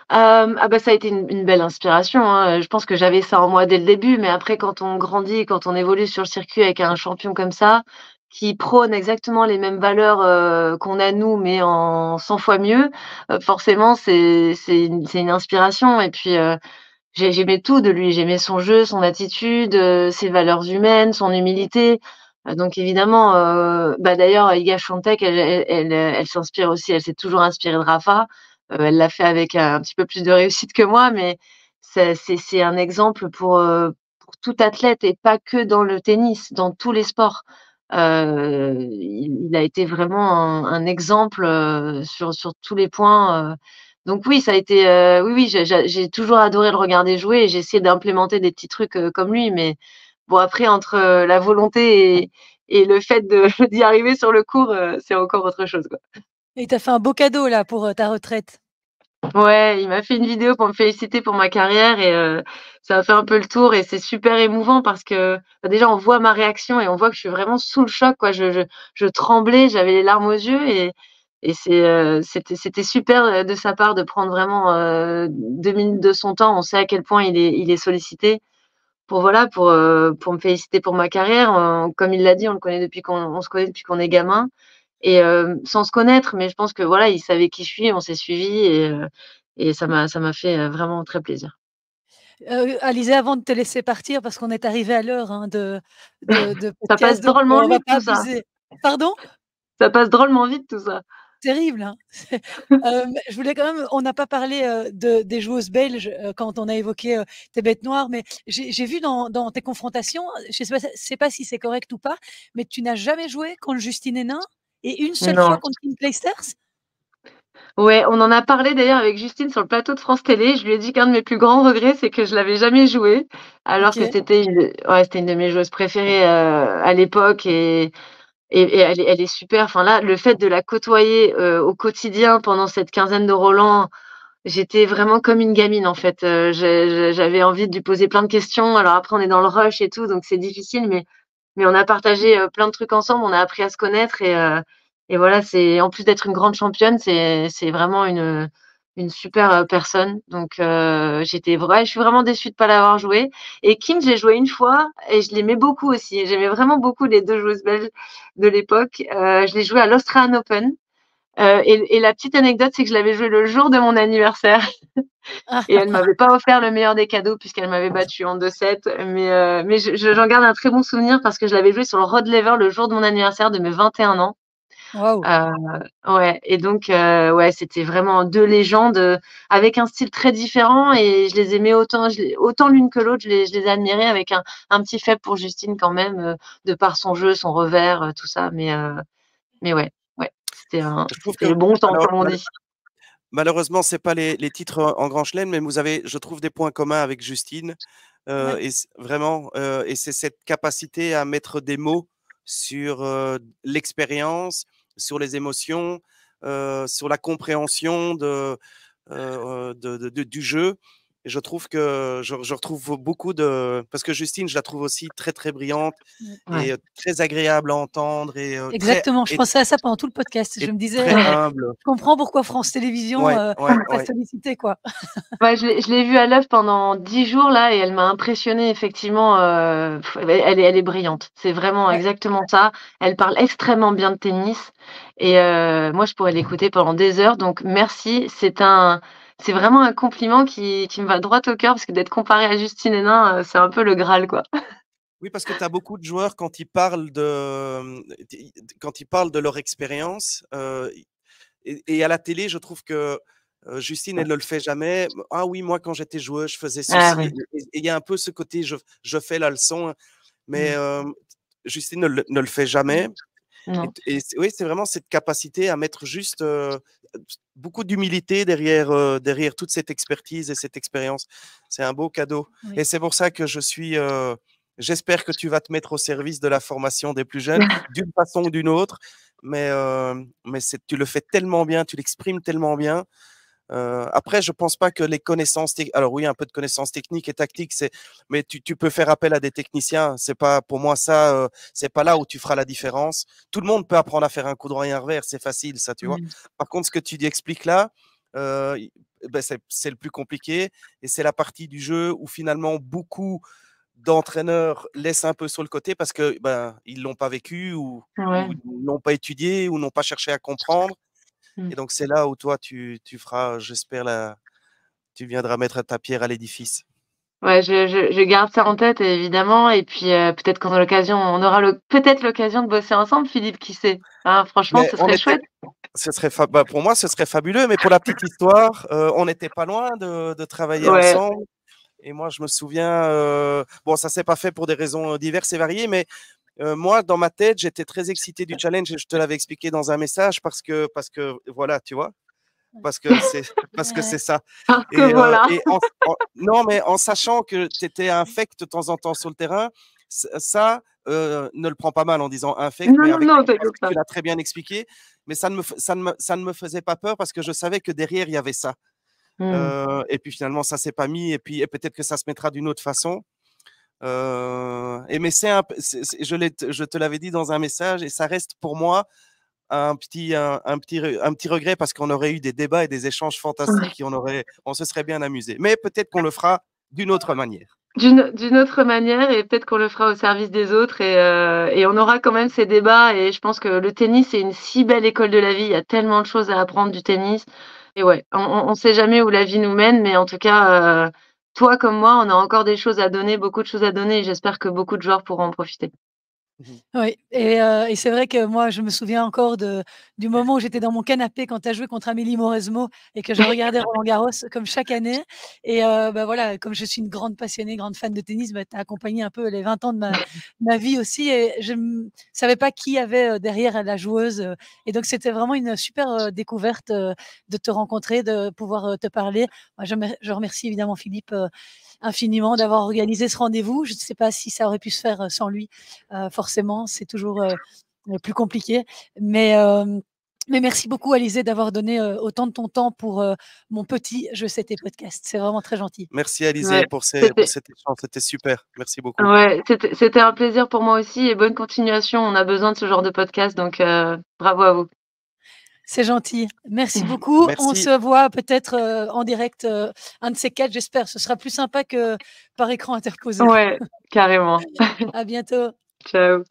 Ah bah, ça a été une belle inspiration, hein, je pense que j'avais ça en moi dès le début, mais après quand on grandit, quand on évolue sur le circuit avec un champion comme ça, qui prône exactement les mêmes valeurs, qu'on a nous, mais en 100 fois mieux, forcément c'est une inspiration et puis, j'aimais tout de lui. J'aimais son jeu, son attitude, ses valeurs humaines, son humilité, donc évidemment, bah, d'ailleurs Iga Swiatek elle s'inspire aussi, elle s'est toujours inspirée de Rafa. Elle l'a fait avec un petit peu plus de réussite que moi, mais c'est un exemple pour tout athlète et pas que dans le tennis, dans tous les sports. Il a été vraiment un exemple, sur tous les points, donc oui, ça a été, oui, oui, j'ai toujours adoré le regarder jouer et j'ai essayé d'implémenter des petits trucs, comme lui, mais bon après entre, la volonté et le fait de d'y arriver sur le court, c'est encore autre chose, quoi. Et il t'a fait un beau cadeau là pour, ta retraite. Ouais, il m'a fait une vidéo pour me féliciter pour ma carrière et ça a fait un peu le tour et c'est super émouvant parce que, bah, déjà on voit ma réaction et on voit que je suis vraiment sous le choc quoi. Je tremblais, j'avais les larmes aux yeux et c'était super, de sa part de prendre vraiment, 2 minutes de son temps. On sait à quel point il est sollicité pour voilà, pour me féliciter pour ma carrière. Comme il l'a dit, on se connaît depuis qu'on est gamin et sans se connaître, mais je pense que voilà, il savait qui je suis, on s'est suivis et ça m'a fait, vraiment très plaisir. Alizé, avant de te laisser partir, parce qu'on est arrivé à l'heure, hein, de Ça passe podcast, donc drôlement on va vite pas tout ça. abuser. Pardon? Ça passe drôlement vite tout ça. Terrible, hein? Je voulais quand même on n'a pas parlé, des joueuses belges, quand on a évoqué, tes bêtes noires, mais j'ai vu dans tes confrontations, je sais pas si c'est correct ou pas, mais tu n'as jamais joué contre Justine Henin et une seule fois Non. contre Kim Clijsters? Ouais, on en a parlé d'ailleurs avec Justine sur le plateau de France Télé. Je lui ai dit qu'un de mes plus grands regrets, c'est que je l'avais jamais joué, alors que OK. c'était une de mes joueuses préférées, à l'époque et elle est super. Enfin là, le fait de la côtoyer, au quotidien pendant cette quinzaine de Roland, j'étais vraiment comme une gamine en fait, j'avais envie de lui poser plein de questions. Alors après on est dans le rush et tout, donc c'est difficile, mais on a partagé, plein de trucs ensemble, on a appris à se connaître et voilà, c'est en plus d'être une grande championne, c'est vraiment une super personne. Donc, je suis vraiment déçue de pas l'avoir joué. Et Kim, j'ai joué une fois et je l'aimais beaucoup aussi. J'aimais vraiment beaucoup les deux joueuses belges de l'époque. Je l'ai joué à l'Australian Open. Et la petite anecdote, c'est que je l'avais joué le jour de mon anniversaire. Et elle m'avait pas offert le meilleur des cadeaux puisqu'elle m'avait battue en 2-7. Mais j'en garde un très bon souvenir parce que je l'avais joué sur le Rod Laver le jour de mon anniversaire de mes 21 ans. Waouh. Ouais, et donc, ouais, c'était vraiment deux légendes avec un style très différent et je les aimais autant l'une que l'autre, je les admirais avec un petit faible pour Justine quand même, de par son jeu, son revers, tout ça. Mais ouais, ouais, Je trouve c'était que le bon temps, alors, comme on dit. malheureusement, c'est pas les titres en Grand Chelem, mais vous avez, je trouve, des points communs avec Justine. Ouais. Et vraiment, et c'est cette capacité à mettre des mots sur l'expérience, sur les émotions, sur la compréhension du jeu. Et je trouve que je retrouve beaucoup de... Parce que Justine, je la trouve aussi très, très brillante Ouais. et très agréable à entendre Exactement, je pensais à ça pendant tout le podcast. Je me disais, très humble. je comprends pourquoi France Télévisions Ouais, ouais, t'a ouais. sollicité, quoi. Ouais, je l'ai vue à l'œuvre pendant 10 jours là et elle m'a impressionnée effectivement. Elle est brillante. C'est vraiment Ouais. exactement ça. Elle parle extrêmement bien de tennis et moi je pourrais l'écouter pendant des heures. Donc merci. C'est vraiment un compliment qui me va droit au cœur parce que d'être comparée à Justine Hénin, c'est un peu le Graal quoi. Oui, parce que tu as beaucoup de joueurs quand ils parlent quand ils parlent de leur expérience, et à la télé, je trouve que Justine, elle ne le fait jamais. Ah oui, moi, quand j'étais joueuse, je faisais Ah ceci. ouais. Et il y a un peu ce côté, je fais la leçon, hein, mais Mmh. Justine ne le fait jamais. Non. Oui, c'est vraiment cette capacité à mettre juste beaucoup d'humilité derrière toute cette expertise et cette expérience. C'est un beau cadeau. Oui. Et c'est pour ça que j'espère que tu vas te mettre au service de la formation des plus jeunes, d'une façon ou d'une autre. Mais tu le fais tellement bien, tu l'exprimes tellement bien. Après, je pense pas que les connaissances, alors oui, un peu de connaissances techniques et tactiques, mais tu peux faire appel à des techniciens. C'est pas, pour moi, ça, c'est pas là où tu feras la différence. Tout le monde peut apprendre à faire un coup droit et un revers, c'est facile, ça, tu vois. Mmh. Par contre, ce que tu expliques là, euh, ben, c'est le plus compliqué et c'est la partie du jeu où finalement beaucoup d'entraîneurs laissent un peu sur le côté parce que ben ils l'ont pas vécu ou Ouais. n'ont pas étudié ou n'ont pas cherché à comprendre. Mmh. Et donc, c'est là où toi, tu feras, j'espère, tu viendras mettre ta pierre à l'édifice. Ouais, je garde ça en tête évidemment et puis, peut-être on aura peut-être l'occasion de bosser ensemble Philippe, qui sait? Hein, franchement, Mais ce serait chouette. pour moi, ce serait fabuleux. Mais pour la petite histoire, on n'était pas loin de travailler Ouais. ensemble. Et moi, je me souviens, bon, ça s'est pas fait pour des raisons diverses et variées, mais moi, dans ma tête, j'étais très excité du challenge et je te l'avais expliqué dans un message parce que voilà, tu vois. Parce que c'est parce que c'est ça. Parce que voilà. Non, mais en sachant que tu étais infect de temps en temps sur le terrain, ça, ne le prends pas mal en disant infect, Non, mais non, non, parce t'inquiète que pas. tu l'as très bien expliqué. Mais ça ne me faisait pas peur parce que je savais que derrière, il y avait ça. Mmh. Et puis finalement, ça s'est pas mis, et peut-être que ça se mettra d'une autre façon. Mais je te l'avais dit dans un message, et ça reste pour moi un petit regret parce qu'on aurait eu des débats et des échanges Ouais. fantastiques et on se serait bien amusé. Mais peut-être qu'on le fera d'une autre manière. D'une autre manière et peut-être qu'on le fera au service des autres et on aura quand même ces débats et je pense que le tennis, c'est une si belle école de la vie. Il y a tellement de choses à apprendre du tennis et ouais, on sait jamais où la vie nous mène, mais en tout cas, toi comme moi, on a encore des choses à donner, beaucoup de choses à donner et j'espère que beaucoup de joueurs pourront en profiter. Mhm. Oui, et c'est vrai que moi, je me souviens encore du moment où j'étais dans mon canapé quand tu as joué contre Amélie Mauresmo et que je regardais Roland-Garros comme chaque année. Et bah, voilà, comme je suis une grande passionnée, grande fan de tennis, bah, tu as accompagné un peu les 20 ans de ma vie aussi. Et je ne savais pas qui avait derrière la joueuse. Et donc, c'était vraiment une super découverte de te rencontrer, de pouvoir te parler. Moi, je remercie évidemment Philippe infiniment d'avoir organisé ce rendez-vous. Je ne sais pas si ça aurait pu se faire sans lui. Forcément, c'est toujours plus compliqué. Mais merci beaucoup, Alizé, d'avoir donné autant de ton temps pour mon petit Je sais tes podcasts. C'est vraiment très gentil. Merci Alizé Ouais, pour c'était cet échange, c'était super. Merci beaucoup. ouais, c'était un plaisir pour moi aussi et bonne continuation. On a besoin de ce genre de podcast, donc bravo à vous. C'est gentil. Merci beaucoup. On Merci. se voit peut-être en direct, un de ces 4, j'espère. Ce sera plus sympa que par écran interposé. Ouais, carrément. À bientôt. Ciao.